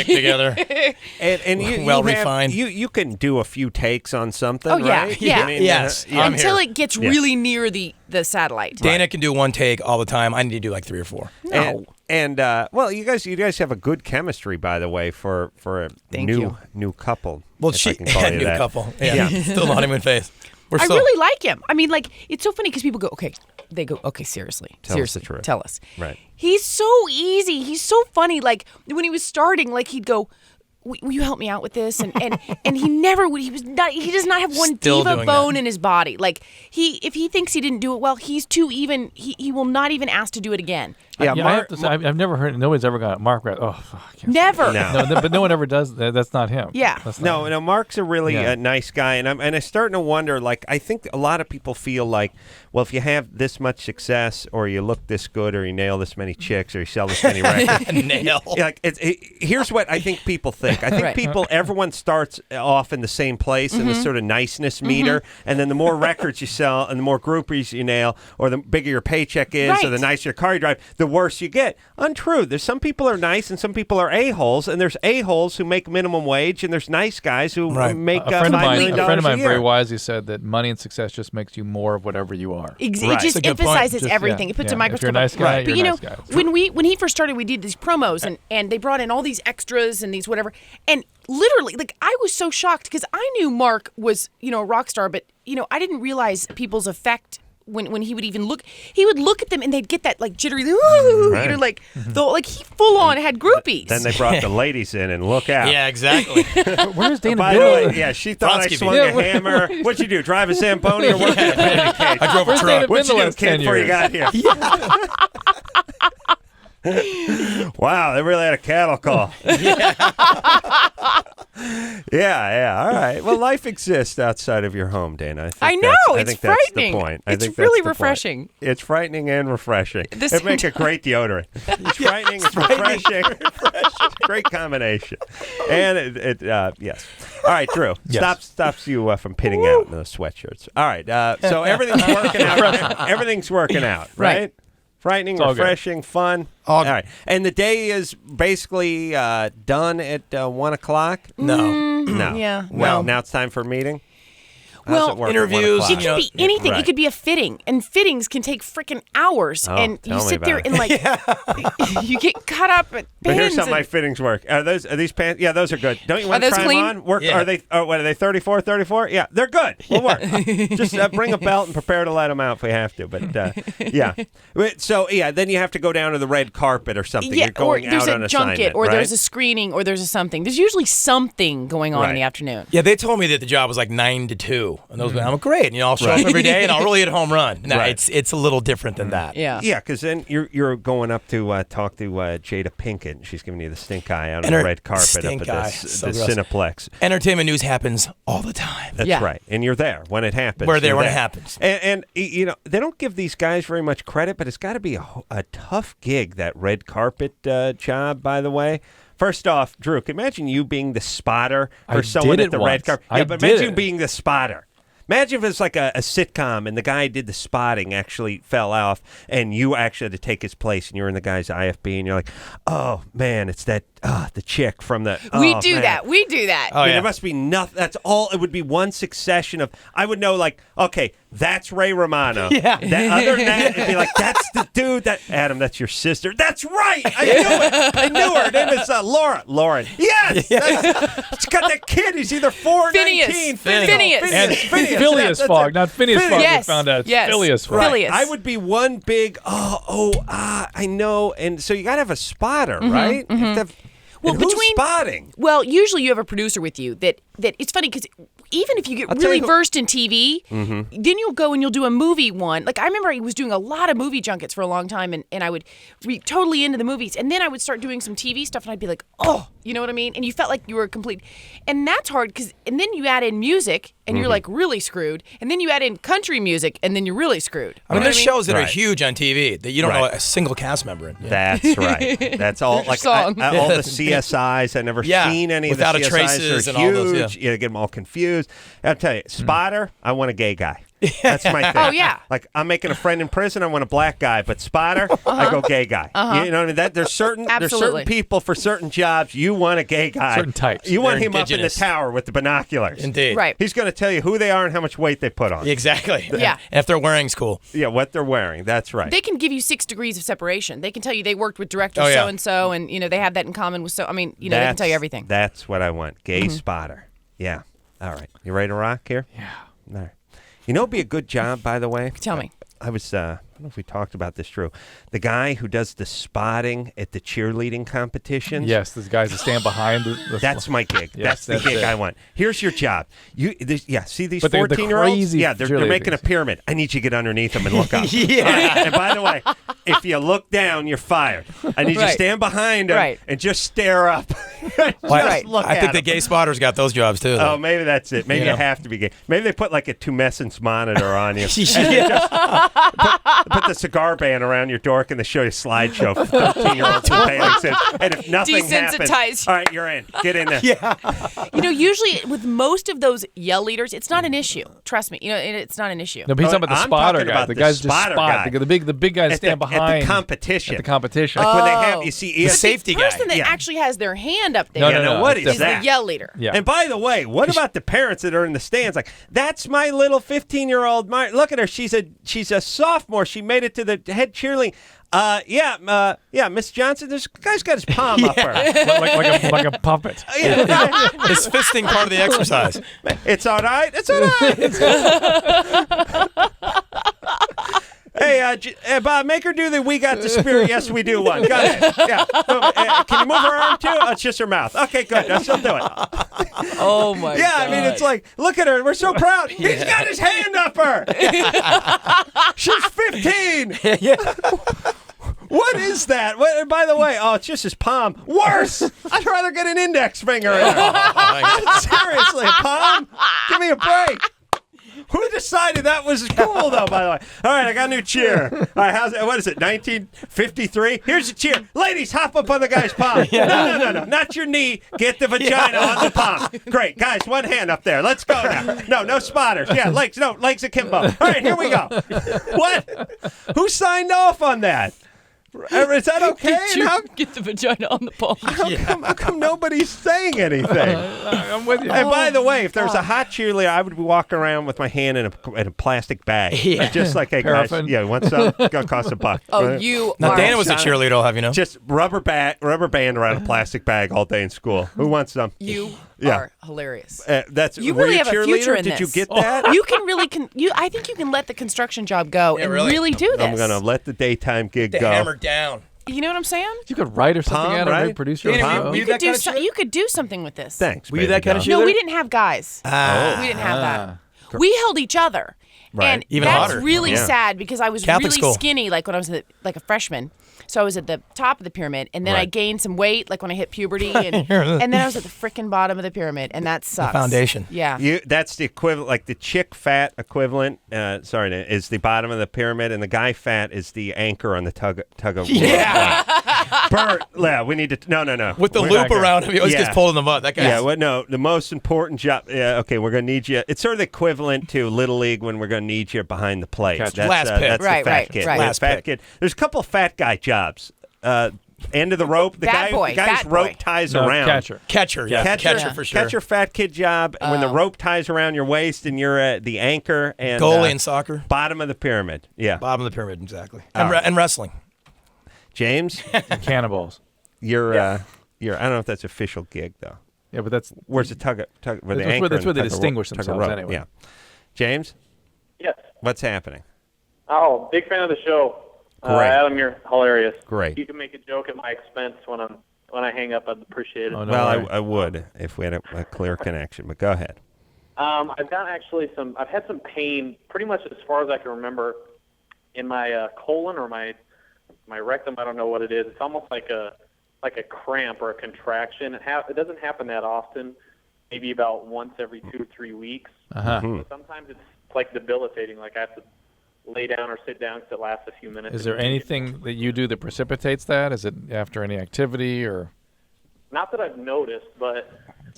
And you refined. You can do a few takes on something, Oh, yeah, right? yeah. I mean, Yes. Until it gets really near the satellite. Dana can do one take all the time. I need to do like 3 or 4. No. And well, you guys have a good chemistry, by the way, for a new couple. Well, if I can call you new that. couple. Yeah. Still the honeymoon phase. I really like him. I mean, like, it's so funny because people go, okay. They go, okay, seriously. Tell us the truth. Tell us. Right. He's so easy. He's so funny. Like, when he was starting, like, he'd go, will you help me out with this? And he never would. He does not have one Still diva doing bone that. in his body. Like, if he thinks he didn't do it well, he's too even. He will not even ask to do it again. Yeah, I have to say, I've never heard. Nobody's ever got Mark. Never. No. But no one ever does. That's not him. Yeah. That's not him. No, Mark's a really nice guy, and I'm starting to wonder. Like, I think a lot of people feel like, well, if you have this much success, or you look this good, or you nail this many chicks, or you sell this many records, here's what I think people think. I think everyone starts off in the same place in this sort of niceness meter, and then the more records you sell, and the more groupies you nail, or the bigger your paycheck is, or the nicer your car you drive, the worse you get. Untrue. There's some people are nice and some people are a-holes, and there's a-holes who make minimum wage, and there's nice guys who make $5 million a friend of mine a year. very wisely said that money and success just makes you more of whatever you are. It just emphasizes everything. It puts a microscope. If you're a nice guy, but you're a nice guy. when he first started, we did these promos, and they brought in all these extras and these whatever, and literally, like, I was so shocked because I knew Mark was a rock star, but I didn't realize people's effect. When he would even look, he would look at them and they'd get that like jittery, like he full on had groupies. Then they brought the ladies in and look out. Yeah, Where's exactly. Dayna By the Devon? way, she thought I swung a hammer. What'd you do? Drive a Zamboni or work in a pancake case? I drove a Where's truck. Dayna What'd you Devon do, last kid, 10 before you years? got here? Wow, they really had a cattle call. Yeah. All right. Well, life exists outside of your home, Dana. I know. I It's think that's frightening. the point. It's think really that's the refreshing. point. It's frightening and refreshing. The It'd make a great deodorant. It's frightening. It's refreshing. Great combination. And yes. All right, Drew. Yes. Stops you from pitting out in those sweatshirts. All right. So everything's working out. Everything's working out, right? Frightening, refreshing, fun. All right. And the day is basically done at 1 o'clock? No. No. Yeah. Well, now it's time for a meeting? Well, it work at interviews, 1 It o'clock? could be anything. Right. It could be a fitting, and fittings can take freaking hours. Oh, and tell you me sit there about and like you get caught up at But here's pins. how my fittings work. Are these pants? Yeah, those are good. Don't you want to those try clean? them on? Work? Yeah. Are they? Oh, what are they? 34, 34? Yeah, they're good. We'll work. Just bring a belt and prepare to let them out if we have to. But yeah. So then you have to go down to the red carpet or something. Yeah, You're going or there's out on a junket, assignment, or right? there's a screening, or there's a something. There's usually something going on in the afternoon. Yeah, they told me that the job was like 9 to 2. And those I'm great. I'll show up every day and I'll really hit a home run. No, it's a little different than that. Yeah. Yeah, because then you're going up to talk to Jada Pinkett, and she's giving you the stink eye out on And the her red carpet up stink at eye. the So gross. Cineplex. Entertainment news happens all the time. That's right. And you're there when it happens. We're there You're when it happens. And they don't give these guys very much credit, but it's got to be a tough gig, that red carpet job, by the way. First off, Drew, can you imagine you being the spotter for someone did at the it red once. carpet? I Yeah, but did imagine it. you being the spotter. Imagine if it's like a sitcom and the guy who did the spotting actually fell off and you actually had to take his place and you're in the guy's IFB and you're like, oh, man, it's that the chick from the... We do that. I mean, there must be nothing. That's all. It would be one succession of... I would know, like, okay, that's Ray Romano. Yeah. Other than that, it'd be like, that's the dude that... Adam, that's your sister. That's right. I knew it. I knew her. Her name is Laura. Lauren. Yes. She's got that kid. He's either 4 or 19. Phineas. Phileas Fogg, not Phineas Fogg. Yes. We found out. Yes. Phileas Fogg. Phileas. I would be one big, I know. And so you got to have a spotter, right? You have to have, Well, and who's spotting? Well, usually you have a producer with you that it's funny because even if you get really versed in TV, then you'll go and you'll do a movie one. Like I remember I was doing a lot of movie junkets for a long time and I would be totally into the movies. And then I would start doing some TV stuff and I'd be like, oh, you know what I mean? And you felt like you were complete. And that's hard and then you add in music and you're like really screwed. And then you add in country music and then you're really screwed. I mean, there's shows that are huge on TV that you don't know a single cast member in. Yeah. That's right. That's all. Like all the CSIs. I've never seen any Without of the CSIs. Traces They're and all huge. those. You get them all confused. I'll tell you, spotter, I want a gay guy. That's my thing. Oh, yeah. Like, I'm making a friend in prison, I want a black guy. But spotter, I go gay guy. You know what I mean? There's certain people for certain jobs, you want a gay guy. Certain types. You want him up in the tower with the binoculars. Indeed. Right. He's going to tell you who they are and how much weight they put on. Exactly. Yeah. And if they're wearing's cool. Yeah, what they're wearing. That's right. They can give you 6 degrees of separation. They can tell you they worked with director so-and-so and, they have that in common with they can tell you everything. That's what I want. Gay spotter. Yeah. All right. You ready to rock here? Yeah. All right. You know, it'd be a good job, by the way. Tell me. I was, I don't know if we talked about this, Drew. The guy who does the spotting at the cheerleading competitions. Yes, these guys that stand behind That's my gig. Yes, that's the gig I want. Here's your job. See these 14-year-olds? Yeah, they're making a pyramid. I need you to get underneath them and look up. And by the way, if you look down, you're fired. I need you to stand behind them and just stare up. I think the gay spotters got those jobs, too. Oh, maybe that's it. Maybe you have to be gay. Maybe they put like a tumescence monitor on you. Put the cigar band around your dork and they show you a slideshow for 13-year-olds with bathing suits. And if nothing happens, all right, you're in. Get in there. Yeah. Usually with most of those yell leaders, it's not an issue. Trust me, it's not an issue. No, but he's talking about the spotter guy. The guy's just spot. The big guy stand behind at the competition. Like when they have, you see, the safety guy. The person that actually has their hand up there is the yell leader. Yeah. And by the way, what about the parents that are in the stands? Like, that's my little 15-year-old. Look at her. She's a sophomore. She made it to the head cheerleading. Miss Johnson, this guy's got his palm up her. like a puppet. His fisting part of the exercise. It's all right. It's all right. Hey, Bob, make her do the "We Got the Spirit, Yes We Do" one. Go ahead. Yeah. Can you move her arm too? Oh, it's just her mouth. Okay, good. She'll do it. Oh my God. Yeah, I mean, it's like, look at her. We're so proud. Yeah. He's got his hand up her. She's 15. Yeah. What is that? And by the way, it's just his palm. Worse. I'd rather get an index finger in her. Seriously, a palm? Give me a break. Who decided that was cool, though, by the way? All right, I got a new cheer. All right, what is it, 1953? Here's the cheer. Ladies, hop up on the guy's palm. No, not your knee. Get the vagina on the palm. Great. Guys, one hand up there. Let's go now. No spotters. Yeah, legs akimbo. All right, here we go. What? Who signed off on that? Is that okay? Get the vagina on the palm. How come nobody's saying anything? I'm with you. And by the way, if there's a hot cheerleader, I would be walking around with my hand in a plastic bag. Yeah. Just like, hey, guys, want some? It's going to cost $1. Oh, you Now, Dana was a cheerleader, I'll have you know. Just rubber band around a plastic bag all day in school. Who wants some? You are hilarious. You really have a future in Did this. you get that? You can really, I think you can let the construction job go and really do this. I'm going to let the daytime gig go. Hammer down. You know what I'm saying? You could write or something out of it, produce your own. You could do something with this. Thanks. Were you that kind of cheerleader? No, we didn't have guys. We didn't have that. We held each other. Right. And even that's hotter. really sad because I was Catholic really school. skinny like when I was like a freshman. So I was at the top of the pyramid, and then I gained some weight like when I hit puberty, and then I was at the frickin' bottom of the pyramid, and that sucks. The foundation. Yeah. That's the equivalent, like the chick fat equivalent, is the bottom of the pyramid, and the guy fat is the anchor on the tug of war. Yeah. Bert, yeah, we need to. No. With the loop around him, he always gets pulled in the mud. That guy. Yeah, well, no, the most important job. Yeah, okay, we're going to need you. It's sort of the equivalent to Little League when we're going to need you behind the plate. That's last pick. That's Right, the fat kid. right. Last fat kid. There's a couple fat guy jobs. End of the rope. The Bat boy, the guy's bat rope boy. ties around. Catcher, yeah. Catcher for sure. Catcher, fat kid job. And when the rope ties around your waist and you're the anchor and goalie in soccer. Bottom of the pyramid. Yeah. Bottom of the pyramid, exactly. And wrestling. James? Cannonballs. You're I don't know if that's official gig though. Yeah, but that's where's the tug where the that's anchor where they and distinguish tug of themselves rope. anyway. Yeah. James? Yes. What's happening? Oh, big fan of the show. Great. Adam, you're hilarious. Great. You can make a joke at my expense when I hang up. I'd appreciate it. Oh, no Well, worries. I would if we had a clear connection, but go ahead. I've got I've had some pain pretty much as far as I can remember in my colon or my rectum. I don't know what it is. It's almost like a cramp or a contraction. It doesn't happen that often. Maybe about once every 2 or 3 weeks. Uh-huh. But sometimes it's like debilitating. Like I have to lay down or sit down because it lasts a few minutes. Is there anything that you do that precipitates that? Is it after any activity or? Not that I've noticed, but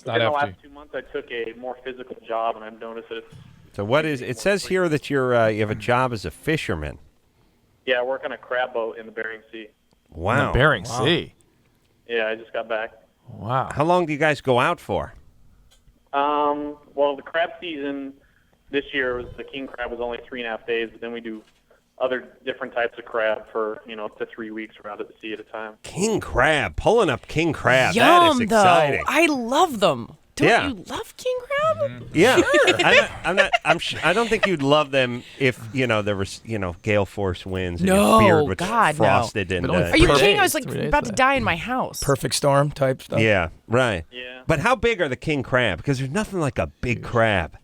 not in the after last 2 months I took a more physical job, and I've noticed that it's, So what is it says here that you have a job as a fisherman. yeah, I work on a crab boat in the Bering Sea. Wow. The Bering Sea. Yeah, I just got back. Wow. How long do you guys go out for? Well, the crab season this year the king crab was only 3.5 days, but then we do other different types of crab for up to 3 weeks around at the sea at a time. King crab, pulling up king crab. Yum, that is exciting. though. I love them. Don't Yeah. you love king crab? Yeah, I don't think you'd love them if there was gale force winds and No, your beard was God, no. frosted and. Are you kidding? I was like about to die in my house. Perfect storm type stuff. Yeah, right. Yeah. But how big are the king crab? Because there's nothing like a big crab.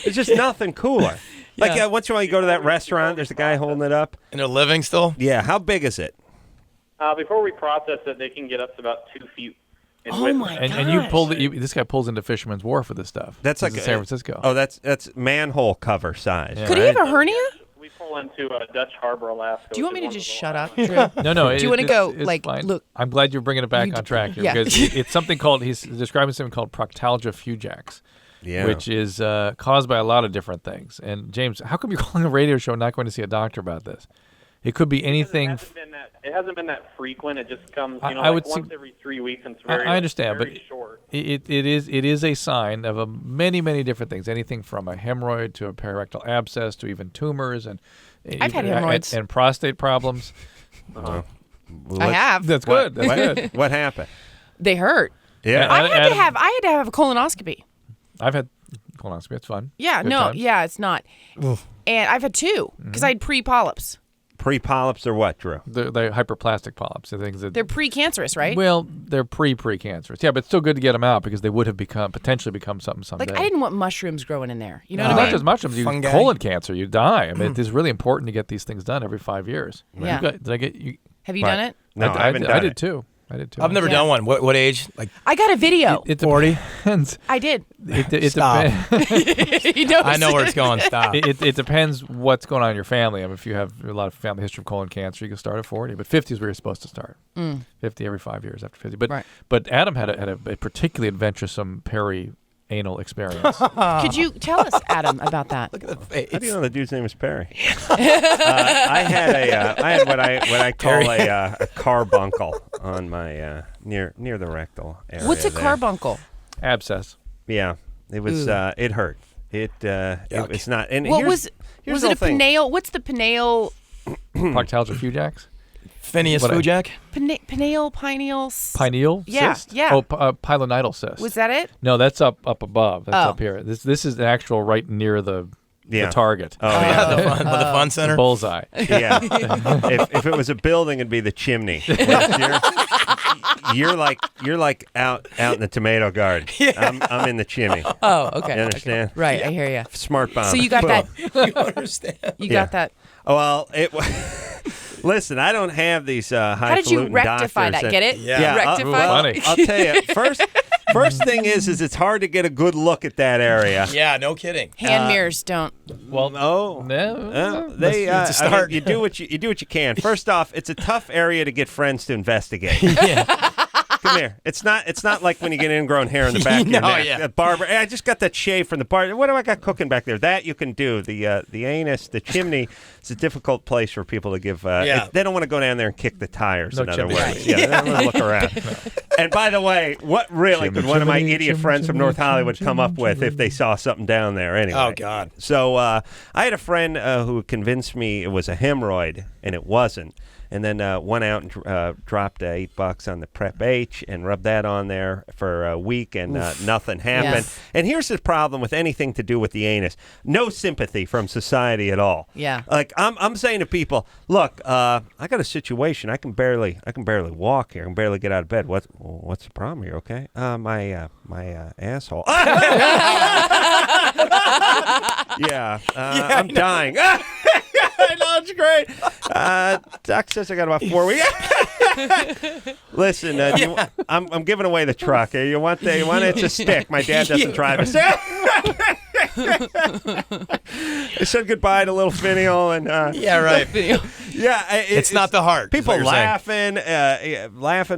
It's just nothing cooler. Like once in a while you go to that restaurant, there's a guy holding it up. And they're living still? Yeah, how big is it? Before we process it, they can get up to about 2 feet in Oh width. my god! And you pulled this guy pulls into Fisherman's Wharf for this stuff. That's This like is San Francisco. Oh, that's manhole cover size. Yeah. Could he have a hernia? We pull into Dutch Harbor, Alaska. Do you want which me is to just one shut of up, the Drew? No. Do you want to go it's like fine. look? I'm glad you're bringing it back on track here yeah. because it's something called he's describing something called proctalgia fugax. Yeah. Which is caused by a lot of different things. And James, how come you're calling a radio show and not going to see a doctor about this? It could be anything. It hasn't been that frequent. It just comes, I like would once see- every 3 weeks, and it's very. I understand, very but short. it is a sign of many different things. Anything from a hemorrhoid to a perirectal abscess to even tumors and I've had hemorrhoids and prostate problems. I have. That's good. That's good. What happened? They hurt. Yeah. I had to have a colonoscopy. I've had colonoscopy. It's fun. Yeah, Good no, times. yeah, it's not. And I've had 2 because I had pre-polyps. Pre-polyps or what, Drew? They're hyperplastic polyps. The things that They're pre-cancerous, right? Well, they're pre-cancerous. Yeah, but it's still good to get them out because they would have potentially become something someday. Like I didn't want mushrooms growing in there. You know Not what I mean? just mushrooms. You Fungi. colon cancer. You die. I mean, it's really important to get these things done every 5 years. Yeah. Did I get you? Have you done it? No, I haven't done I it. did too. I've never done one. What age? Like I got a video. It 40? depends. I did. It Stop. depends. He knows. I know where it's going. Stop. It depends what's going on in your family. I mean, if you have a lot of family history of colon cancer, you can start at 40. But 50 is where you're supposed to start. 50 every 5 years after 50. But Right. but Adam had a particularly adventuresome peri-anal experience. Could you tell us, Adam, about that? Look at the face. How do you know the dude's name is Perry? I had what I call a carbuncle on my near the rectal area. What's a there. carbuncle? Abscess. Yeah, it was. It hurt. It's not. And What here's was the it a thing. pineal? What's the pineal? Proctalgia fugax. Phineas What I- Fujak? Pineal? Pineal Yeah, cyst? yeah. Oh, pilonidal cyst. Was that it? No, that's up above. That's Oh. up here. This is the actual right near the Yeah. target. Oh yeah. the fun The center? bullseye. Yeah. if it was a building, it'd be the chimney. You're like out in the tomato garden. I'm in the chimney. Oh, okay. You understand? Okay. Right, I hear you. Smart bomb. So you got that? You understand? You Yeah. got that? Oh, well, listen, I don't have these highfalutin How did you rectify doctors that? Get it? Yeah. Rectify? I'll tell you. First, First thing is it's hard to get a good look at that area. Yeah, no kidding. Hand mirrors don't. Well, no. It's a start. I mean, you do what you can. First off, it's a tough area to get friends to investigate. Come here. It's not like when you get ingrown hair in the back of your neck. Yeah. Barber, I just got that shave from the bar. What do I got cooking back there? That you can do. The anus, the chimney, it's a difficult place for people to give. They don't want to go down there and kick the tires. No in other chimney. words, they don't want to look around. And by the way, what really could one of my idiot friends from North Hollywood come up with if they saw something down there? Anyway. Oh God. So I had a friend who convinced me it was a hemorrhoid, and it wasn't. And then went out and dropped $8 on the Prep H and rubbed that on there for a week, and nothing happened. Yes. And here's the problem with anything to do with the anus: no sympathy from society at all. Yeah. Like I'm saying to people, look, I got a situation. I can barely walk here. I can barely get out of bed. What's the problem? You're okay? My asshole. I'm dying. I know, it's great. Doc says I got about 4 weeks. Listen, I'm giving away the truck. You want it's a stick. My dad doesn't drive it. I said goodbye to little Finial and it's not the heart. People laughing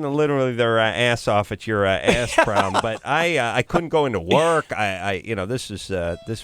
literally their ass off at your ass problem. But I couldn't go into work. This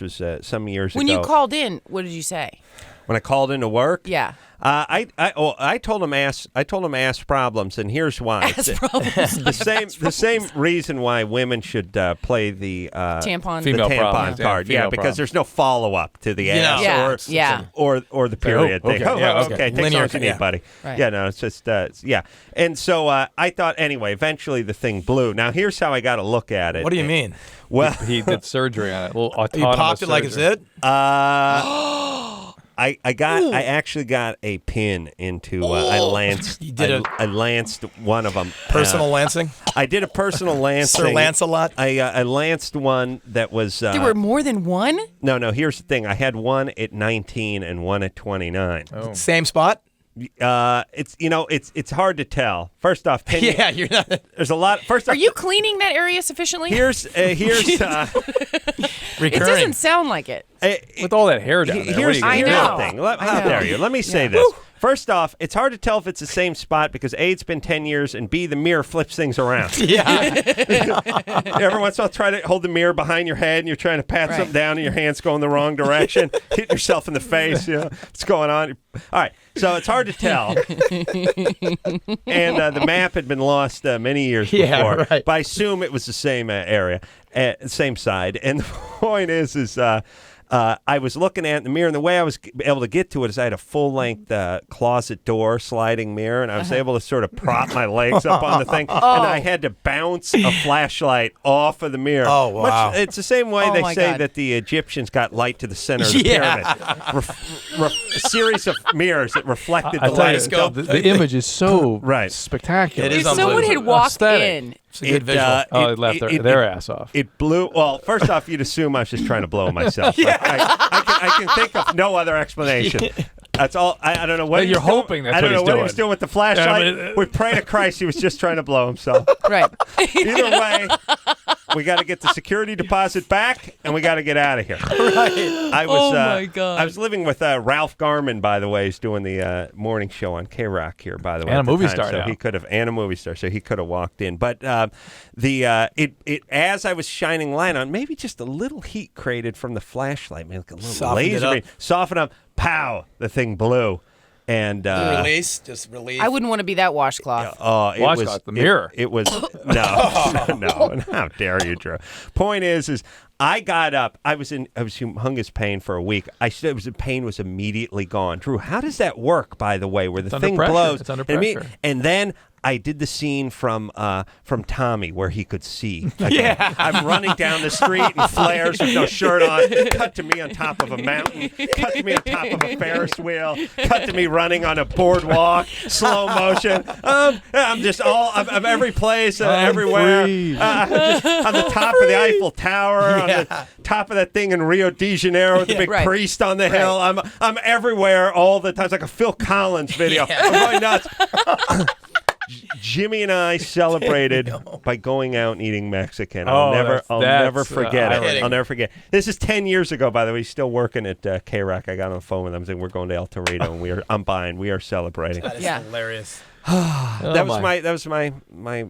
was some years ago. When you called in, what did you say? When I called into work, yeah, I told him ass problems, and here's why. the same reason why women should play the tampon card. Because there's no follow up to the ass or the period thing. Okay, take as you need, buddy. Right. Yeah, no, it's just And so I thought anyway. Eventually, the thing blew. Now here's how I got to look at it. What do you mean? Well, he did surgery on it. You popped it like it's it. I actually got a pin into. I lanced. You did I lanced one of them. Personal lancing. I did a personal lancing. Sir Lancelot. I lanced one that was. There were more than one? No. Here's the thing. I had one at 19 and one at 29. Oh. Same spot. It's hard to tell. First off, you're not. There's a lot. First off, are you cleaning that area sufficiently? Here's It doesn't sound like it. With all that hair down there. Here's I the know. thing. How dare you? Let me say this. First off, it's hard to tell if it's the same spot because A, it's been 10 years, and B, the mirror flips things around. Every once in a while, try to hold the mirror behind your head, and you're trying to pat something down, and your hand's going the wrong direction, hitting yourself in the face. What's going on? All right, so it's hard to tell. And the map had been lost many years before. Right. But I assume it was the same area, same side. And the point is I was looking at the mirror, and the way I was able to get to it is I had a full-length closet door sliding mirror, and I was able to sort of prop my legs up on the thing, and I had to bounce a flashlight off of the mirror. Oh, wow. It's the same way they say that the Egyptians got light to the center of the pyramid. A series of mirrors that reflected the light. The image is so spectacular. It is if someone had walked in. It's a good visual. They left their ass off. It blew. Well, first off, you'd assume I was just trying to blow myself. I can think of no other explanation. That's all. I don't know what you're hoping. That's I don't know what doing. he was doing with the flashlight. We pray to Christ he was just trying to blow himself. Right. Either way, we got to get the security deposit back, and we got to get out of here. Right. My God. I was living with Ralph Garman, by the way. He's doing the morning show on KNRK here, by the way. And a movie star so now. he could have, and a movie star, so he could have walked in. But as I was shining light on, maybe just a little heat created from the flashlight, maybe like a little Softened laser it up. beam, softened up. Pow! The thing blew. And just release. I wouldn't want to be that washcloth. Washcloth, the mirror. It was no. How dare you, Drew? Point is I got up. I was in humongous pain for a week. The pain was immediately gone. Drew, how does that work? By the way, where the thing blows, it's under pressure. and then I did the scene from Tommy where he could see. I'm running down the street in flares with no shirt on. Cut to me on top of a mountain. Cut to me on top of a Ferris wheel. Cut to me running on a boardwalk, slow motion. I'm just I'm every place, everywhere. Just on the top of the Eiffel Tower, on the top of that thing in Rio de Janeiro with the big priest on the hill. I'm everywhere all the time. It's like a Phil Collins video. I'm going nuts. Jimmy and I celebrated by going out and eating Mexican. Oh, I'll never that's forget it. ironic. I'll never forget. This is 10 years ago, by the way. He's still working at KNRK. I got on the phone with him saying we're going to El Torito, and I'm buying. We are celebrating. That is Yeah. hilarious. That was my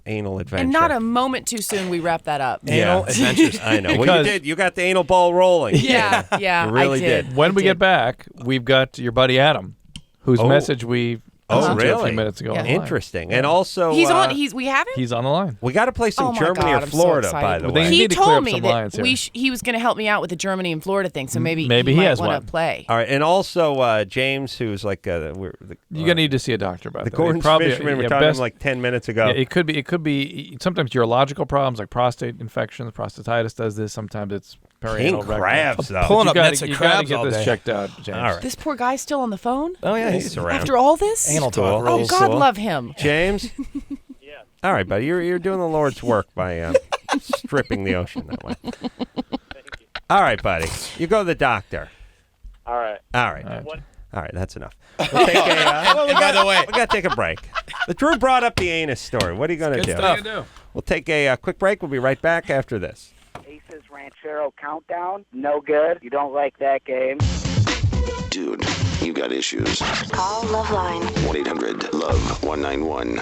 anal adventure. And not a moment too soon we wrapped that up. Anal adventures. I know. Well, you Because- did. You got the anal ball rolling. Yeah, You really I did. When we I get did. back, we've got your buddy Adam, whose Oh. message we listened to a few minutes ago. Yeah. online. Interesting. And also, He's on. We have him. He's on the line. we got to play some Oh my Germany God, or I'm so Florida, excited. by the Well, they way. need He to clear told up me some that lines here. he was going to help me out with the Germany and Florida thing. So maybe Maybe he might has want one. to play. All right, and also James, who's like You're gonna need to see a doctor about the that. Gordon Probably- Fisherman. We yeah, talked to him best- like 10 minutes ago. Yeah, it could be sometimes urological problems like prostate infections, prostatitis does this. Sometimes it's King perianal rectal. crabs, though. Pulling You up gotta, nets of you gotta crabs get all this day. checked out, James. All right. This poor guy's still on the phone Oh yeah, He's around. after all this. Anal talk. Oh rules. God, love him. James? Yeah. All right, buddy. You're doing the Lord's work by stripping the ocean that way. All right, buddy. You go to the doctor. All right. All right. What? All right, that's enough. We'll take And by the way, we got to take a break. The Drew brought up the anus story. What are you going to good do? stuff. We'll take a quick break. We'll be right back after this. Aces Ranchero Countdown. No good. You don't like that game. Dude, you got issues. Call LoveLine. 1-800-LOVE-191.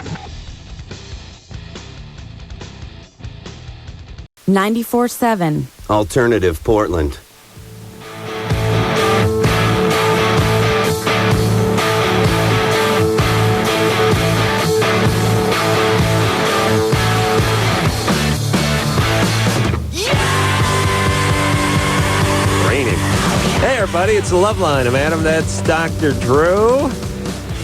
94.7. Alternative Portland. Raining. Hey, everybody. It's the LoveLine. I'm Adam. That's Dr. Drew.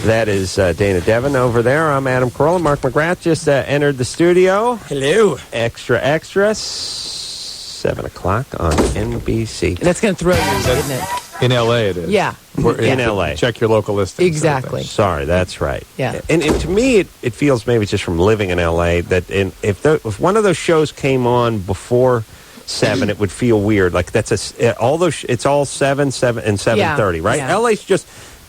That is Dayna Devon over there. I'm Adam Carolla. Mark McGrath just entered the studio. Hello. Extra. 7 o'clock on NBC. That's going to throw you, isn't it? In L.A. it is. Yeah. We're In L.A. Check your local listings. Exactly. Sorry, that's right. Yeah. And to me, it feels maybe just from living in L.A. that if one of those shows came on before 7, it would feel weird. Like that's it's all 7, and 7:30, right? Yeah. L.A.'s just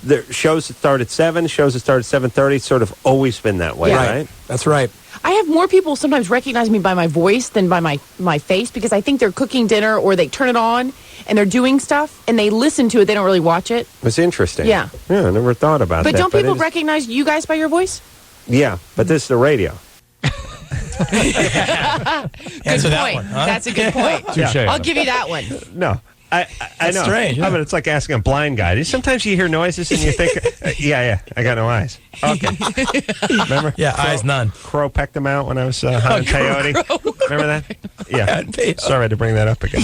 the shows that start at 7, shows that start at 7:30. Sort of always been that way, Yeah. right? That's right. I have more people sometimes recognize me by my voice than by my face because I think they're cooking dinner or they turn it on and they're doing stuff and they listen to it. They don't really watch it. It's interesting. Yeah. I never thought about that. But don't people it is- recognize you guys by your voice? Yeah, but this is the radio. Answer that point. one. Huh? That's a good point. Touche. I'll give you that one. No. I That's know. strange, yeah. But it's like asking a blind guy. Sometimes you hear noises and you think, yeah, I got no eyes. Okay. Remember? Yeah, eyes none. Crow pecked them out when I was hunting peyote. Remember that? Yeah. Peyote. Sorry to bring that up again.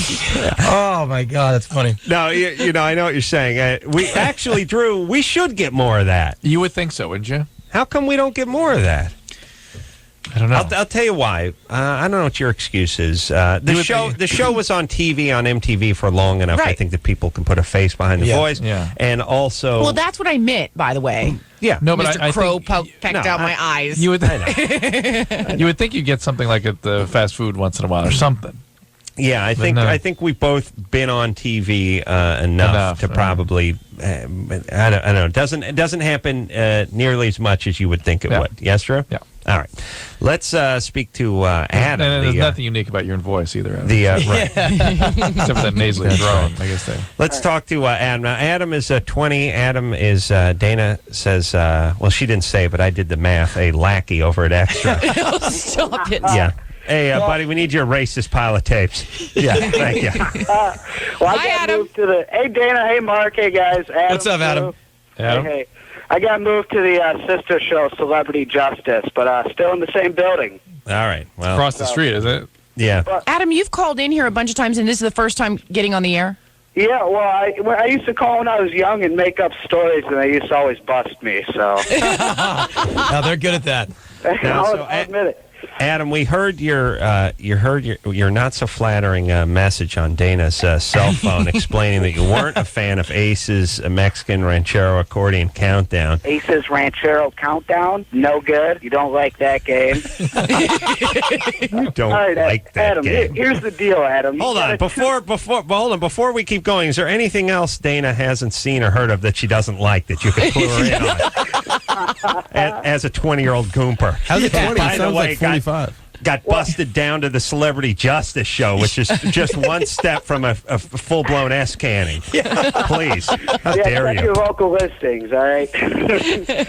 Oh my God, that's funny. No, you know, I know what you're saying. We actually, Drew, we should get more of that. You would think so, wouldn't you? How come we don't get more of that? I don't know. I'll tell you why. I don't know what your excuse is. The show was on TV on MTV for long enough. I Right. think that people can put a face behind the Yeah. voice. Yeah. And also, Well, that's what I meant, by the way. yeah. No, but Mr. I Crow think pecked no, out my eyes. you would. You would think you'd get something like at the fast food once in a while or something. Yeah, I think no. I think we've both been on TV enough to right. probably. I don't know. It doesn't happen nearly as much as you would think it Yeah. would. Yes, Drew? Yeah. All right. Let's speak to Adam. And there's the, nothing unique about your voice either. Adam. right. Except for that nasally drone, I guess. Let's talk to Adam. Now, Adam is 20. Adam is, Dayna says, well, she didn't say, but I did the math, a lackey over at Extra. Stop it. Yeah. Hey, buddy, we need you to erase this pile of tapes. Yeah, thank you. Well, I Hi, got Adam. moved to the. Hey, Dana. Hey, Mark. Hey, guys. Adam, What's up, Adam? Adam? Hey. I got moved to the sister show, Celebrity Justice, but still in the same building. All right. Well, Across the street, is it? yeah. Adam, you've called in here a bunch of times, and this is the first time getting on the air? Yeah, well, I used to call when I was young and make up stories, and they used to always bust me. So Now they're good at that. I'll admit it. Adam, we heard your not so flattering message on Dana's cell phone explaining that you weren't a fan of Ace's Mexican Ranchero Accordion Countdown. Aces Ranchero Countdown, no good. You don't like that game. You don't All right, like that Adam, game. here's the deal, Adam. You Hold on, before we keep going, is there anything else Dana hasn't seen or heard of that she doesn't like that you could clue her in on? as a 20-year-old goomper. How's it 20? By the Sounds way, like 45. got busted down to the Celebrity Justice Show, which is just one step from a full-blown S-canning. Please, how dare check you? your local listings, all right?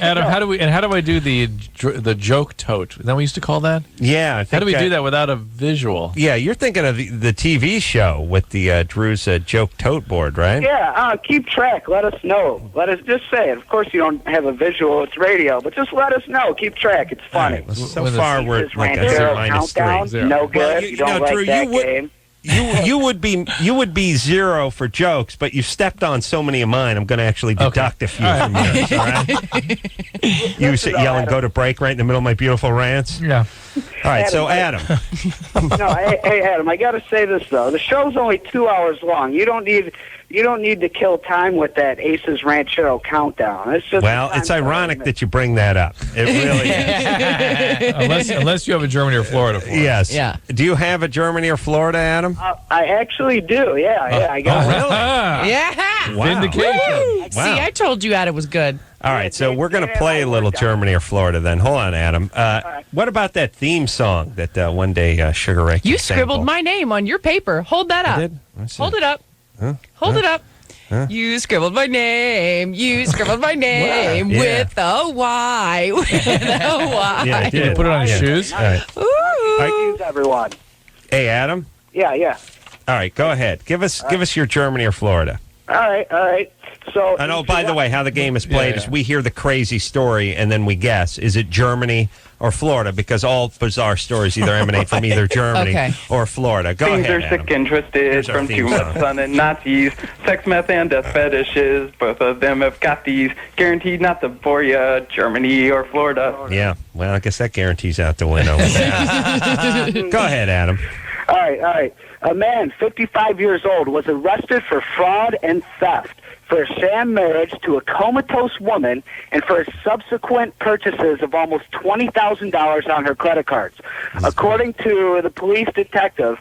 Adam, how do I do the joke tote? Is that what we used to call that? Yeah. I How think, do we do that without a visual? Yeah, you're thinking of the TV show with the Drew's joke tote board, right? Yeah, keep track. Let us know. Let us just say it. Of course, you don't have a visual; it's radio. But just let us know. Keep track. It's funny. So far, we're like a countdown. -3. No good. Well, you don't like Drew, that game. You would be 0 for jokes, but you stepped on so many of mine. I'm going to actually deduct a few from yours. All right? You yell and go to break right in the middle of my beautiful rants. Yeah. All right. So Adam. No, hey Adam, I got to say this though. The show's only 2 hours long. You don't need to kill time with that Aces Ranchero countdown. It's just it's ironic that you bring that up. It really is. unless you have a Germany or Florida. Yes. Yeah. Do you have a Germany or Florida, Adam? I actually do. Yeah. I got really? Yeah. Wow. Woo! Wow. See, I told you Adam was good. All right, so we're going to play a little Germany or Florida then. Hold on, Adam. What about that theme song that one day Sugar Ray You scribbled my name on your paper. Hold that up. I did? Let's see. Hold it up. Hold it up. You scribbled my name. You scribbled my name Yeah. with a Y. With a Y. Yeah, I did. Did you put it on his shoes? All right. Ooh. everyone. Hey, Adam. Yeah. All right, go ahead. Give us your Germany or Florida. All right. So. I know, by the way, how the game is played is we hear the crazy story and then we guess. Is it Germany or Florida? Because all bizarre stories either emanate from either Germany or Florida. Go Things ahead, are Adam. sick and twisted Here's our from theme too much song. sun and Nazis. Sex, meth, and death fetishes. Both of them have got these. Guaranteed not to bore ya. Germany or Florida. Yeah, well, I guess that guarantees out the window. Go ahead, Adam. All right. A man, 55 years old, was arrested for fraud and theft, for a sham marriage to a comatose woman, and for his subsequent purchases of almost $20,000 on her credit cards. According to the police detective,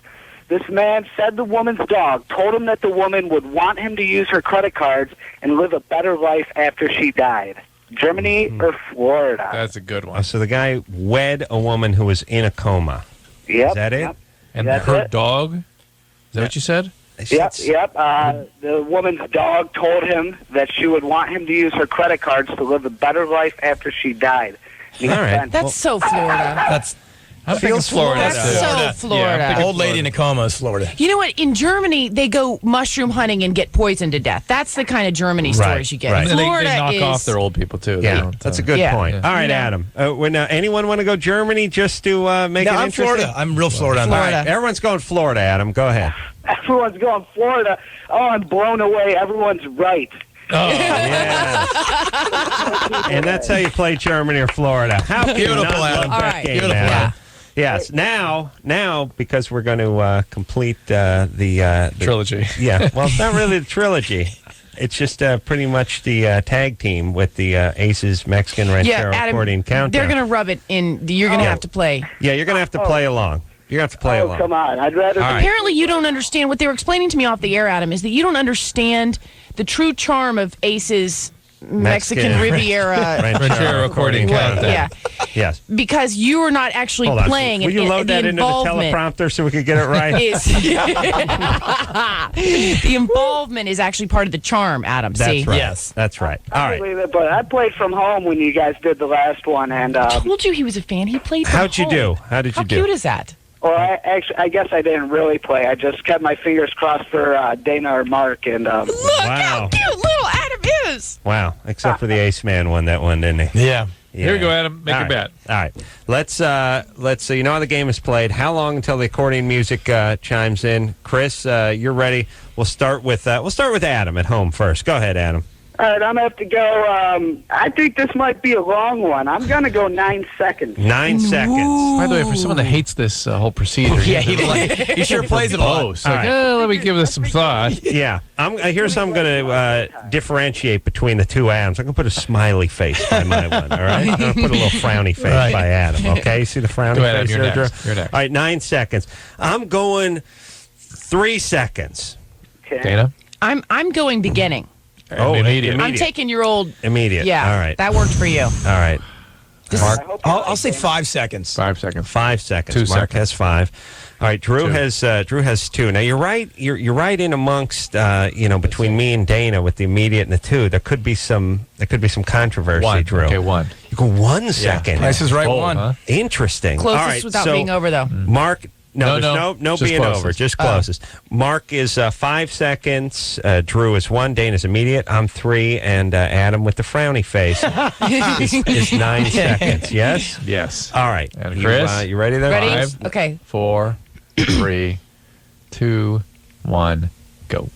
this man said the woman's dog told him that the woman would want him to use her credit cards and live a better life after she died. Germany or Florida? That's a good one. So the guy wed a woman who was in a coma. Yep. Is that it? Yep. And That's her it. dog? Is that what you said? Yep. The woman's dog told him that she would want him to use her credit cards to live a better life after she died. All right. That's so Florida. I'm thinking Florida. That's so Florida. Old lady in a coma is Florida. You know what? In Germany, they go mushroom hunting and get poisoned to death. That's the kind of Germany stories you get. right. Florida They knock is off their old people, too. They Yeah, don't, that's a good point. Yeah. All right, Adam. Anyone want to go Germany just to make it I'm interesting? Florida. I'm real Florida on All that. right, everyone's going Florida, Adam. Go ahead. Everyone's going Florida. Oh, I'm blown away. Everyone's right. Oh, yeah. And that's how you play Germany or Florida. How can you Beautiful, not love Adam. that All right. game, Beautiful. Adam? Yes. Now, because we're going to complete the Trilogy. Yeah. Well, it's not really the trilogy. It's just pretty much the tag team with the Aces Mexican Ranchero Adam, Accordion Countdown. they're going to rub it in. You're going to have to play. Yeah, you're going to have to play along. You're going to have to play along. Come on. I'd rather. All right. Apparently, you don't understand what they were explaining to me off the air, Adam, is that you don't understand the true charm of Ace's Mexican Riviera. Ranchero Accordion Countdown. Yeah. Yes. Because you are not actually Hold on. playing. Will you load the that into the involvement teleprompter so we can get it right? is the involvement is actually part of the charm, Adam. That's see? right. Yes. That's right. All right. Believe it, but I played from home when you guys did the last one, and I told you he was a fan. He played from How'd you home. do? How did you How do? cute is that? well, I guess I didn't really play. I just kept my fingers crossed for Dayna or Mark, and Look how Wow. cute little Adam is. Wow. Except for the Ace Man won that one, didn't he? Yeah. Here we go, Adam. Make All a right. bet. All right. Let's you know how the game is played. How long until the accordion music chimes in? Chris, you're ready. We'll start with Adam at home first. Go ahead, Adam. all right, I'm gonna have to go. I think this might be a long one. I'm gonna go 9 seconds. 9 seconds. By the way, for someone that hates this whole procedure, he sure plays it a lot. Like, All right. let me give this some thought. Yeah. Here's how I'm going to differentiate between the two Adams. I'm going to put a smiley face by my one, all right? I'm going to put a little frowny face by Adam, okay? See the frowny Go ahead, face Adam, there, you're next. Drew? You're next. All right, 9 seconds. I'm going 3 seconds. Okay. Dana? I'm going beginning. Immediate. I'm taking your old. Immediate. Yeah. All right. That worked for you. All right. Mark, I'll say 5 seconds. 5 seconds. 5 seconds. 2 Mark seconds. has 5. All right. Drew has 2. Now you're right. You're right in amongst between me and Dana with the immediate and the 2. There could be some controversy. 1. Drew. Okay, 1. You go 1 second. Price is right. 1. Huh? Interesting. Closest All right, without so being over, though. Mark. No, there's no just being closest. over. Just closest. Mark is 5 seconds. Drew is 1. Dana's immediate. I'm 3. And Adam with the frowny face is 9 seconds. Yes? Yes. All right. And Chris? You ready there? Ready? 5, Okay. 4, 3, 2, 1, go. 4.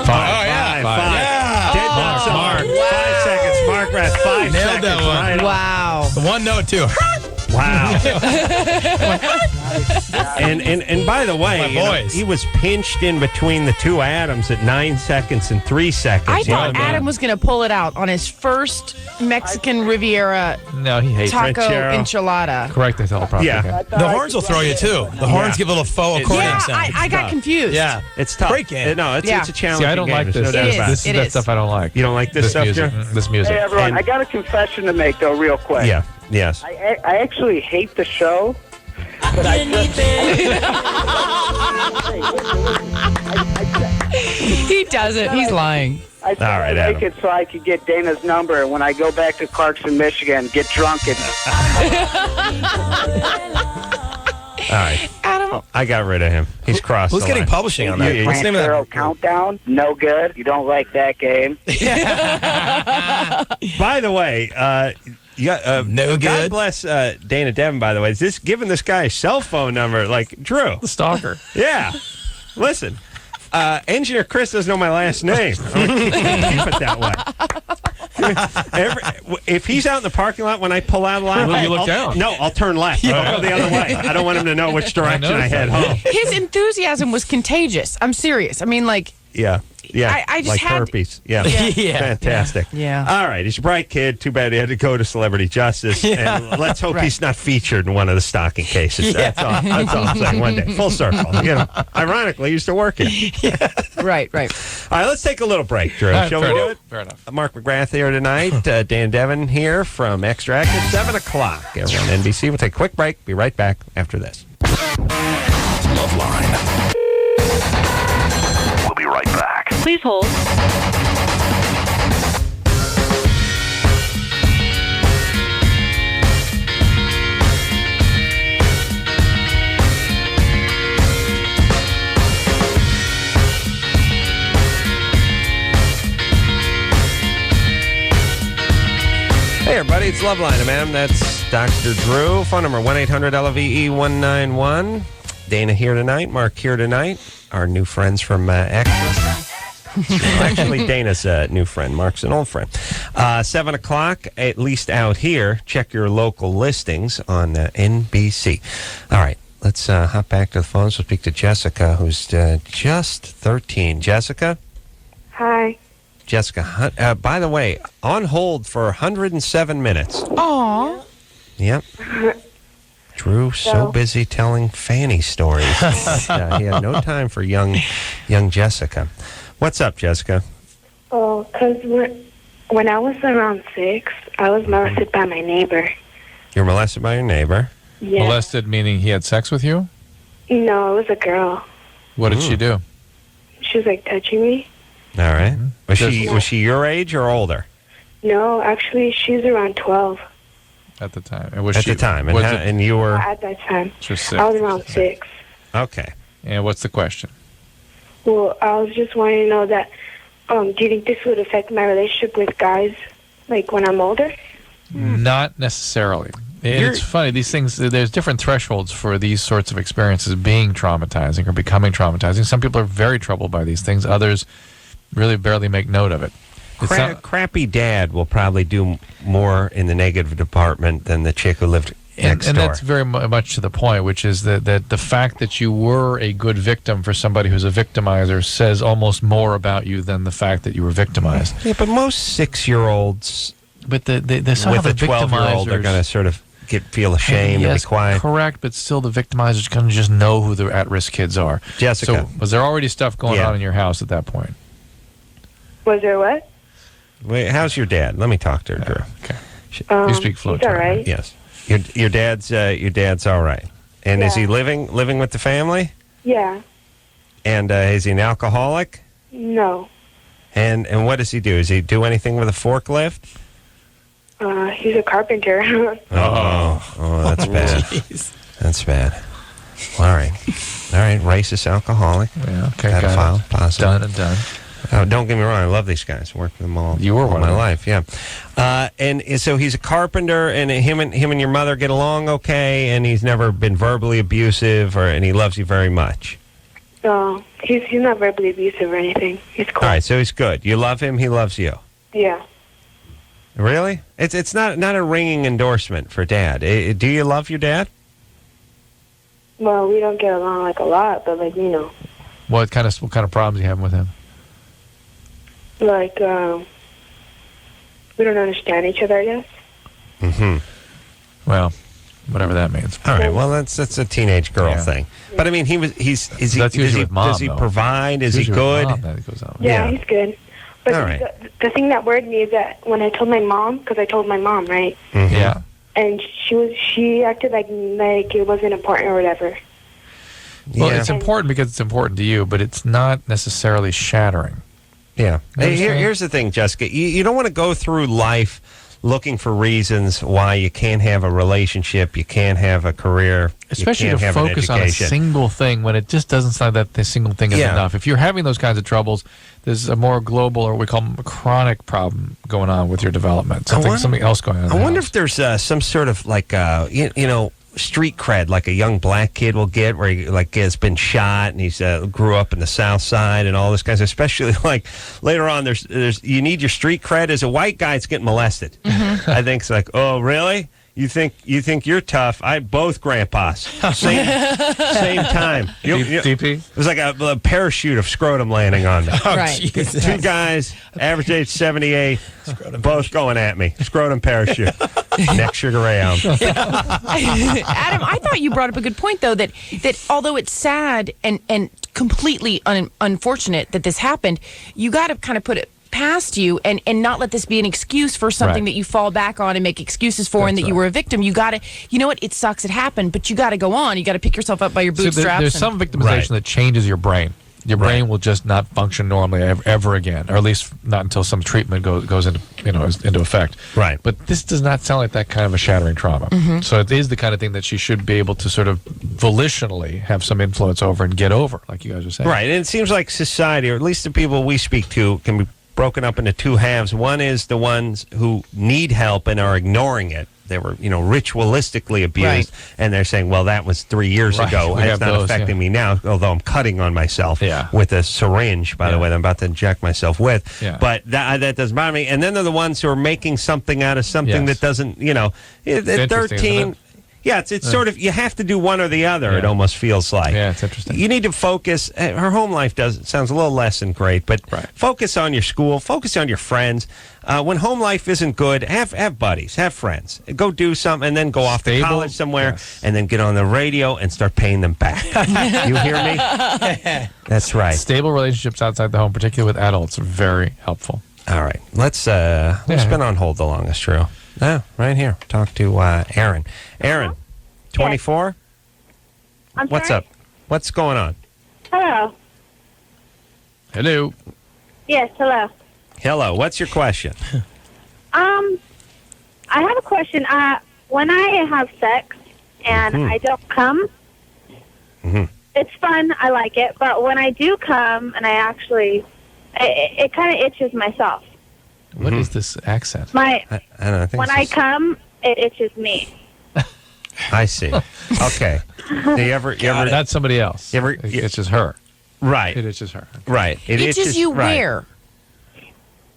5. 5. Dead Mark. 5 seconds. Mark Rath, 5 Nailed seconds. that one. Right on. Wow. The 1 note, too. Wow. and by the way, My boys. he was pinched in between the 2 Adams at 9 seconds and 3 seconds. I You know thought what I mean? Adam was going to pull it out on his first Mexican Riviera No, he hates taco Ranchero. enchilada. Correct the teleprompter. Yeah. The horns will throw you, too. The horns give a little faux accordion Yeah, sound. I got confused. Yeah. It's tough. Great game. No, it's Yeah. a challenge. See, I don't like this. No doubt about This is It that is. stuff I don't like. You don't like this stuff, music. Joe? This music. Hey, everyone, And- I got a confession to make, though, real quick. Yeah. Yes. I actually hate the show, but I just... He doesn't. He's lying. I tried All right, to make Adam. it so I could get Dana's number when I go back to Clarkson, Michigan, get drunk and... All right. Adam. I got rid of him. He's crossed Who's the getting line. publishing on that? Yeah, What's the name of Zero that? Countdown, no good. You don't like that game. By the way, No God good. bless Dayna Devon, by the way. Is this giving this guy a cell phone number? Like, Drew. The stalker. Yeah. Listen, Engineer Chris doesn't know my last name. I'm going to keep it that way. If he's out in the parking lot when I pull out of the line, Will you look down? No, I'll turn left. I'll go the other way. I don't want him to know which direction I head home. His enthusiasm was contagious. I'm serious. I mean, like, Yeah. Yeah. I just like had- herpes. Yeah. Yeah. Fantastic. Yeah. All right. He's a bright kid. Too bad he had to go to Celebrity Justice. And let's hope Right. he's not featured in one of the stalking cases. That's all I'm saying. One day. Full circle. Ironically, he used to work here. right. All right. Let's take a little break, Drew. Shall we do it? Fair enough. Mark McGrath here tonight. Dayna Devon here from Extra Act at 7 o'clock. Everyone on NBC. We'll take a quick break. Be right back after this. LoveLine. We'll be right back. Please hold. Hey, everybody, it's LoveLine, man. That's Dr. Drew. Phone number 1-800-LOVE-191. Dana here tonight. Mark here tonight. Our new friends from Extra. Actually, Dana's a new friend. Mark's an old friend. 7 o'clock, at least out here. Check your local listings on NBC. All right, let's hop back to the phones. We'll speak to Jessica, who's just 13. Jessica? Hi. Jessica, by the way, on hold for 107 minutes. Aw. Yep. Drew, so busy telling Fanny stories. He had no time for young Jessica. What's up, Jessica? Oh, because when I was around 6, I was molested by my neighbor. You're molested by your neighbor? Yeah. Molested meaning he had sex with you? No, it was a girl. What did she do? She was like touching me. All right. Was she your age or older? No, actually, she's around 12 At the time. And was At she, the time. was And you were? at that time. She was 6. I was around 6. Okay. And what's the question? Well, I was just wanting to know that, do you think this would affect my relationship with guys, like when I'm older? Not necessarily. And it's funny, these things, there's different thresholds for these sorts of experiences being traumatizing or becoming traumatizing. Some people are very troubled by these things. Others really barely make note of it. Crappy dad will probably do more in the negative department than the chick who lived next and door. that's very much to the point, which is that the fact that you were a good victim for somebody who's a victimizer says almost more about you than the fact that you were victimized. Yeah, but most 6-year-olds but they with a 12-year-old are going to sort of feel ashamed and Yes, be quiet. correct, but still the victimizers can just know who the at-risk kids are. Jessica. So was there already stuff going on in your house at that point? Was there what? Wait, how's your dad? Let me talk to her, Drew. Okay. You speak fluent. He's all right. Yes. Your dad's all right. And is he living with the family? Yeah. And is he an alcoholic? No. And what does he do? Does he do anything with a forklift? He's a carpenter. Oh, that's bad. That's bad. All right, racist alcoholic. Yeah, okay, pedophile, positive. Done and done. Oh, don't get me wrong. I love these guys. Worked with them all. You were all one my of them. life. Yeah. And so he's a carpenter, and him and your mother get along okay, and he's never been verbally abusive, and he loves you very much. No, he's not verbally abusive or anything. He's cool. All right, so he's good. You love him. He loves you. Yeah. Really? It's not a ringing endorsement for Dad. Do you love your dad? Well, we don't get along like a lot, but like What kind of problems are you having with him? like we don't understand each other, I guess. Mm-hmm. Well, whatever that means. All right. Well, that's a teenage girl thing. But I mean, That's usually with mom, does he though. provide? Is he Usually with good? mom that it goes on. Yeah, he's good. But All right. the thing that worried me is that when I told my mom, because I told my mom, right? Mm-hmm. Yeah. And she acted like it wasn't important or whatever. Well, it's important because it's important to you, but it's not necessarily shattering. Yeah. Hey, here's the thing, Jessica. You don't want to go through life looking for reasons why you can't have a relationship, you can't have a career, Especially you can't to have focus an on a education. single thing when it just doesn't sound that the single thing is Yeah. enough. If you're having those kinds of troubles, there's a more global, or we call them a chronic problem going on with your development. Something else going on. I wonder if there's some sort of like, street cred like a young black kid will get, where he like has been shot and he's grew up in the South Side and all this kinds. Especially like later on, there's you need your street cred as a white guy. It's getting molested. I think it's like, oh really? You think you're tough? I both grandpas same time. DP? It was like a parachute of scrotum landing on me. Right. Jesus. Two guys, average age 78, both going at me. Scrotum parachute. Neck Sugar Ray album. Adam, I thought you brought up a good point, though, that although it's sad and completely unfortunate that this happened, you got to kind of put it past you and not let this be an excuse for something that you fall back on and make excuses for, and that you were a victim. You got to, you know what, it sucks, it happened, but you got to go on. You got to pick yourself up by your bootstraps. There's some victimization that changes your brain. Your brain will just not function normally ever again, or at least not until some treatment goes into effect. Right. But this does not sound like that kind of a shattering trauma. Mm-hmm. So it is the kind of thing that she should be able to sort of volitionally have some influence over and get over, like you guys are saying. Right. And it seems like society, or at least the people we speak to, can be broken up into two halves. One is the ones who need help and are ignoring it. They were, ritualistically abused, and they're saying, well, that was 3 years ago, We and it's have not those, affecting me now, although I'm cutting on myself with a syringe, by the way, that I'm about to inject myself with. Yeah. But that doesn't bother me. And then they're the ones who are making something out of something that doesn't, at interesting, 13... isn't it? Yeah, it's sort of, you have to do one or the other, it almost feels like. Yeah, it's interesting. You need to focus. Her home life sounds a little less than great, but focus on your school, focus on your friends. When home life isn't good, have buddies, have friends. Go do something, and then go off to college somewhere, and then get on the radio and start paying them back. You hear me? That's right. Stable relationships outside the home, particularly with adults, are very helpful. All right. Let's been on hold the longest, Drew. No, right here. Talk to Aaron. Aaron, 24? I'm What's sorry? up? What's going on? Hello. Hello. Yes, hello. Hello. What's your question? I have a question. When I have sex and I don't come, it's fun. I like it. But when I do come and I actually, it kind of itches myself. What is this accent? I don't know. I think When I come, it itches me. I see. Okay. Do you ever? That's somebody else. It's just her. Right. It itches her. Right. It itches you where?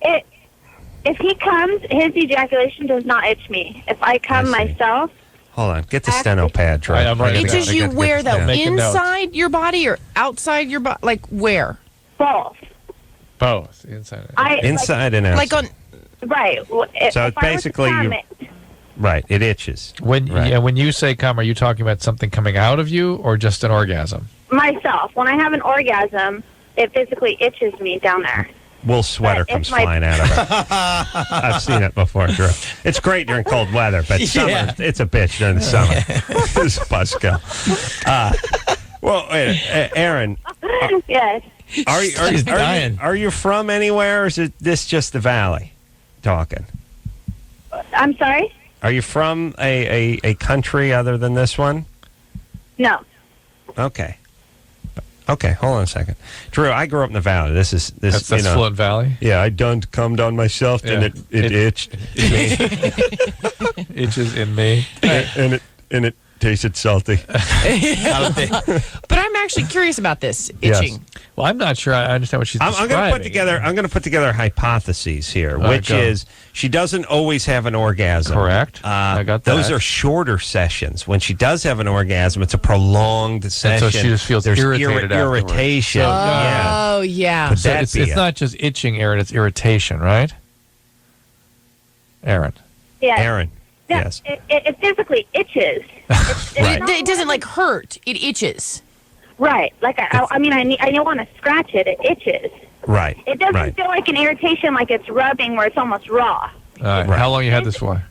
If he comes, his ejaculation does not itch me. If I come myself, Hold on. Get the steno pad, Troy. Itches you where, though? Make a note. Inside your body or outside your body? Like where? both. Both inside. Inside and outside. Like on. Right. So If I was to basically come, you- Right. It itches. When you say come, are you talking about something coming out of you or just an orgasm? Myself, when I have an orgasm, it physically itches me down there. Wool sweater comes flying out of her. I've seen it before, Drew. It's great during cold weather, but summer, it's a bitch during the summer. This is buzzkill. Well, Aaron. Yes. Are you from anywhere, or is this just the Valley talking? I'm sorry? Are you from a country other than this one? No. Okay. Okay, hold on a second. Drew, I grew up in the Valley. That's Flint Valley? Yeah, I done come down myself, and it itched. Itches in me. And it tasted salty. But I'm actually curious about this itching. Yes. Well, I'm not sure I understand what she's describing. I'm going to put together hypotheses here, which is she doesn't always have an orgasm. Correct. I got that. Those are shorter sessions. When she does have an orgasm, it's a prolonged session. And so she just feels irritated irritation. Oh, yeah. So it's not just itching, Aaron. It's irritation, right? Aaron. Yeah. Aaron. No, Yes. It physically itches. It doesn't like hurt. It itches. Right. Like I don't want to scratch it. It itches. Right. It doesn't feel like an irritation, like it's rubbing where it's almost raw. All right. How long you had this for?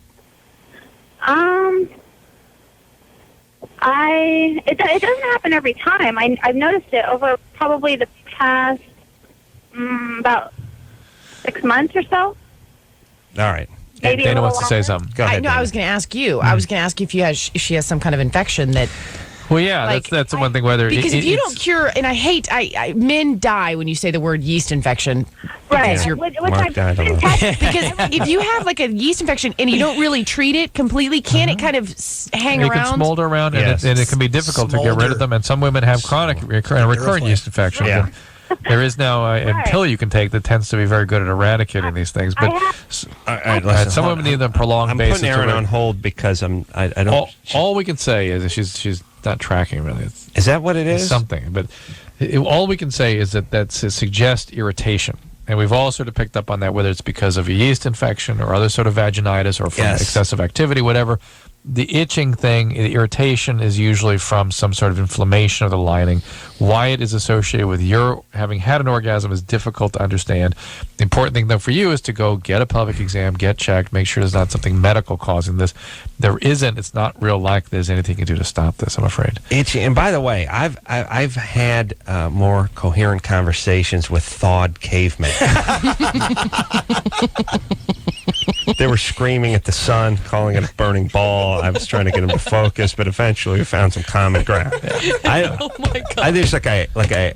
It doesn't happen every time. I've noticed it over probably the past about 6 months or so. All right. Maybe Dayna wants to say something. Go ahead. I was going to ask you. I was going to ask you if she has some kind of infection that. Well, yeah, that's one thing. Because if you don't cure, and men die when you say the word yeast infection. Right. Because if you have like a yeast infection and you don't really treat it completely, can it kind of hang around? It can smolder around, and it can be difficult to get rid of them. And some women have chronic, recurrent yeast infections. Yeah. There is now a pill you can take that tends to be very good at eradicating these things. But some women need them prolonged basis. I'm putting Aaron on hold because I don't. All we can say is she's not tracking really. Is that what it is? It's something, but all we can say is that suggests irritation. And we've all sort of picked up on that, whether it's because of a yeast infection or other sort of vaginitis or from excessive activity, whatever. The itching thing, the irritation is usually from some sort of inflammation of the lining. Why it is associated with your having had an orgasm is difficult to understand. The important thing, though, for you is to go get a pelvic exam, get checked, make sure there's not something medical causing this. There isn't. It's not real like there's anything you can do to stop this, I'm afraid. Itching. And by the way, I've had more coherent conversations with thawed cavemen. They were screaming at the sun, calling it a burning ball. I was trying to get them to focus, but eventually we found some common ground. Oh my God! There's like a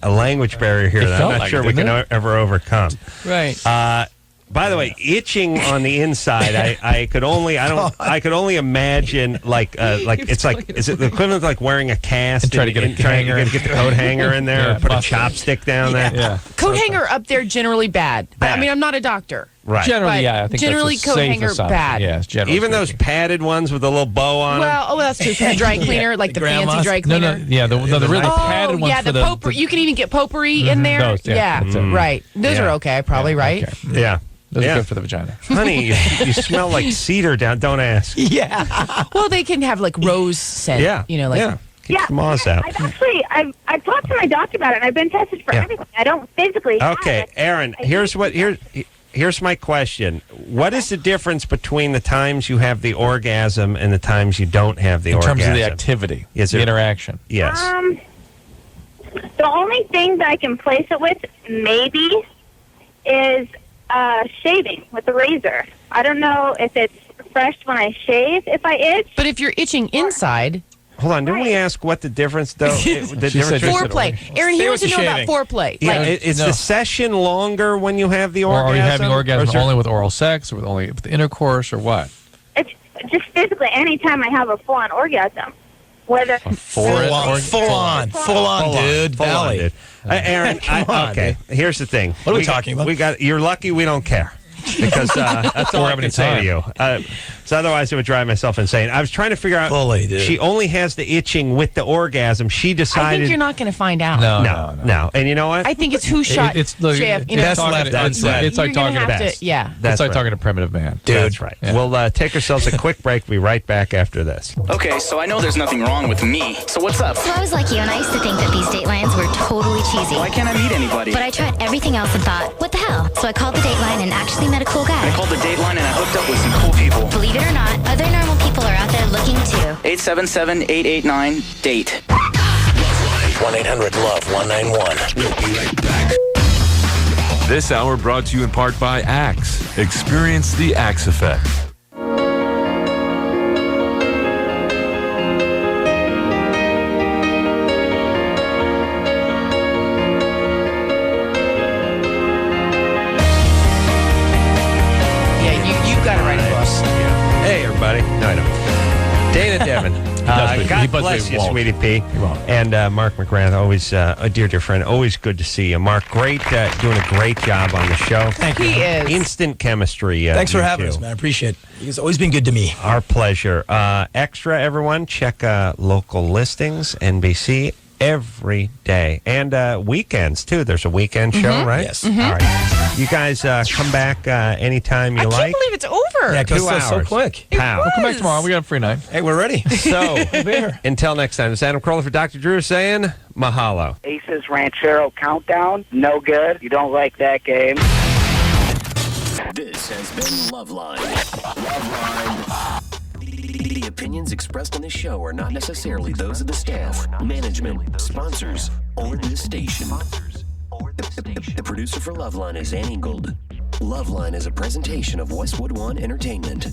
language barrier here that I'm not sure we can ever overcome. Right. By the way, itching on the inside, I could only imagine like it's like, is it the equivalent of like wearing a cast and try to get the coat hanger in there, put a chopstick down there? Yeah. Coat hanger up there generally bad. I mean, I'm not a doctor. Right. Generally, I think generally that's a coat safe hanger assumption. bad. Yes, generally. Even those padded ones with a little bow on them. Well, that's true. From the dry cleaner, like the fancy dry cleaner. The really padded ones. Yeah, for the potpourri. You can even get potpourri in there. Those, right. Those are okay, probably, right? Okay. Yeah. Those are good for the vagina. Honey, you smell like cedar down. Don't ask. Yeah. Well, they can have like rose scent. Yeah. You know, like. Keep the moths out. I've talked to my doctor about it, and I've been tested for everything. I don't physically have it. Aaron, here's my question. What is the difference between the times you have the orgasm and the times you don't have the orgasm? In terms of the activity, the interaction. Yes. The only thing that I can place it with, maybe, is shaving with the razor. I don't know if it's fresh when I shave, if I itch. But if you're itching inside... Hold on, didn't we ask what the difference, though? Foreplay. Aaron, he wants to know about foreplay. Yeah, is the session longer when you have the orgasm? Or are you having orgasm only with oral sex, or only with intercourse, or what? It's just physically anytime I have a full-on orgasm. Whether full on, dude. Valley. Dude. Aaron, okay. Here's the thing. What are we talking about? You're lucky we don't care. Because that's all I'm going to say to you. So otherwise, it would drive myself insane. I was trying to figure out. Fully, dude. She only has the itching with the orgasm. She decided. I think you're not going to find out. No. And you know what? I think it's who shot JF. You know, Best left unsaid. It's like talking to to, yeah. It's like talking to primitive man. Dude. That's right. Yeah. We'll take ourselves a quick break. We'll be right back after this. Okay, so I know there's nothing wrong with me. So what's up? So I was like you, and I used to think that these Datelines were totally cheesy. Why can't I meet anybody? But I tried everything else and thought, what the hell? So I called the Dateline and actually met a cool guy. I called the Dateline and I hooked up with some cool people. Believe it or not, other normal people are out there looking too. 877-889-DATE. 1-800-LOVE-191. We'll be right back. This hour brought to you in part by Axe. Experience the Axe effect. Hey, everybody. No, I don't. Dayna Devon. God bless you, Sweetie P. And Mark McGrath, always a dear friend. Always good to see you. Mark, doing a great job on the show. Thank you. He is. Instant chemistry. Thanks for having us, man. I appreciate it. It's always been good to me. Our pleasure. Extra, everyone. Check local listings, NBC, every day. And weekends, too. There's a weekend show, right? Yes. All right. You guys come back anytime you I like. can't believe it's over. Yeah, it goes 2 so hours. quick. Pow. We'll come back tomorrow. We got a free night. Hey, we're ready. So, until next time, it's Adam Carolla for Dr. Drew saying mahalo. Aces Ranchero Countdown, no good. You don't like that game. This has been LoveLine. LoveLine. The opinions expressed on this show are not necessarily those of the staff, management, sponsors, or this station. The producer for LoveLine is Ann Ingold. LoveLine is a presentation of Westwood One Entertainment.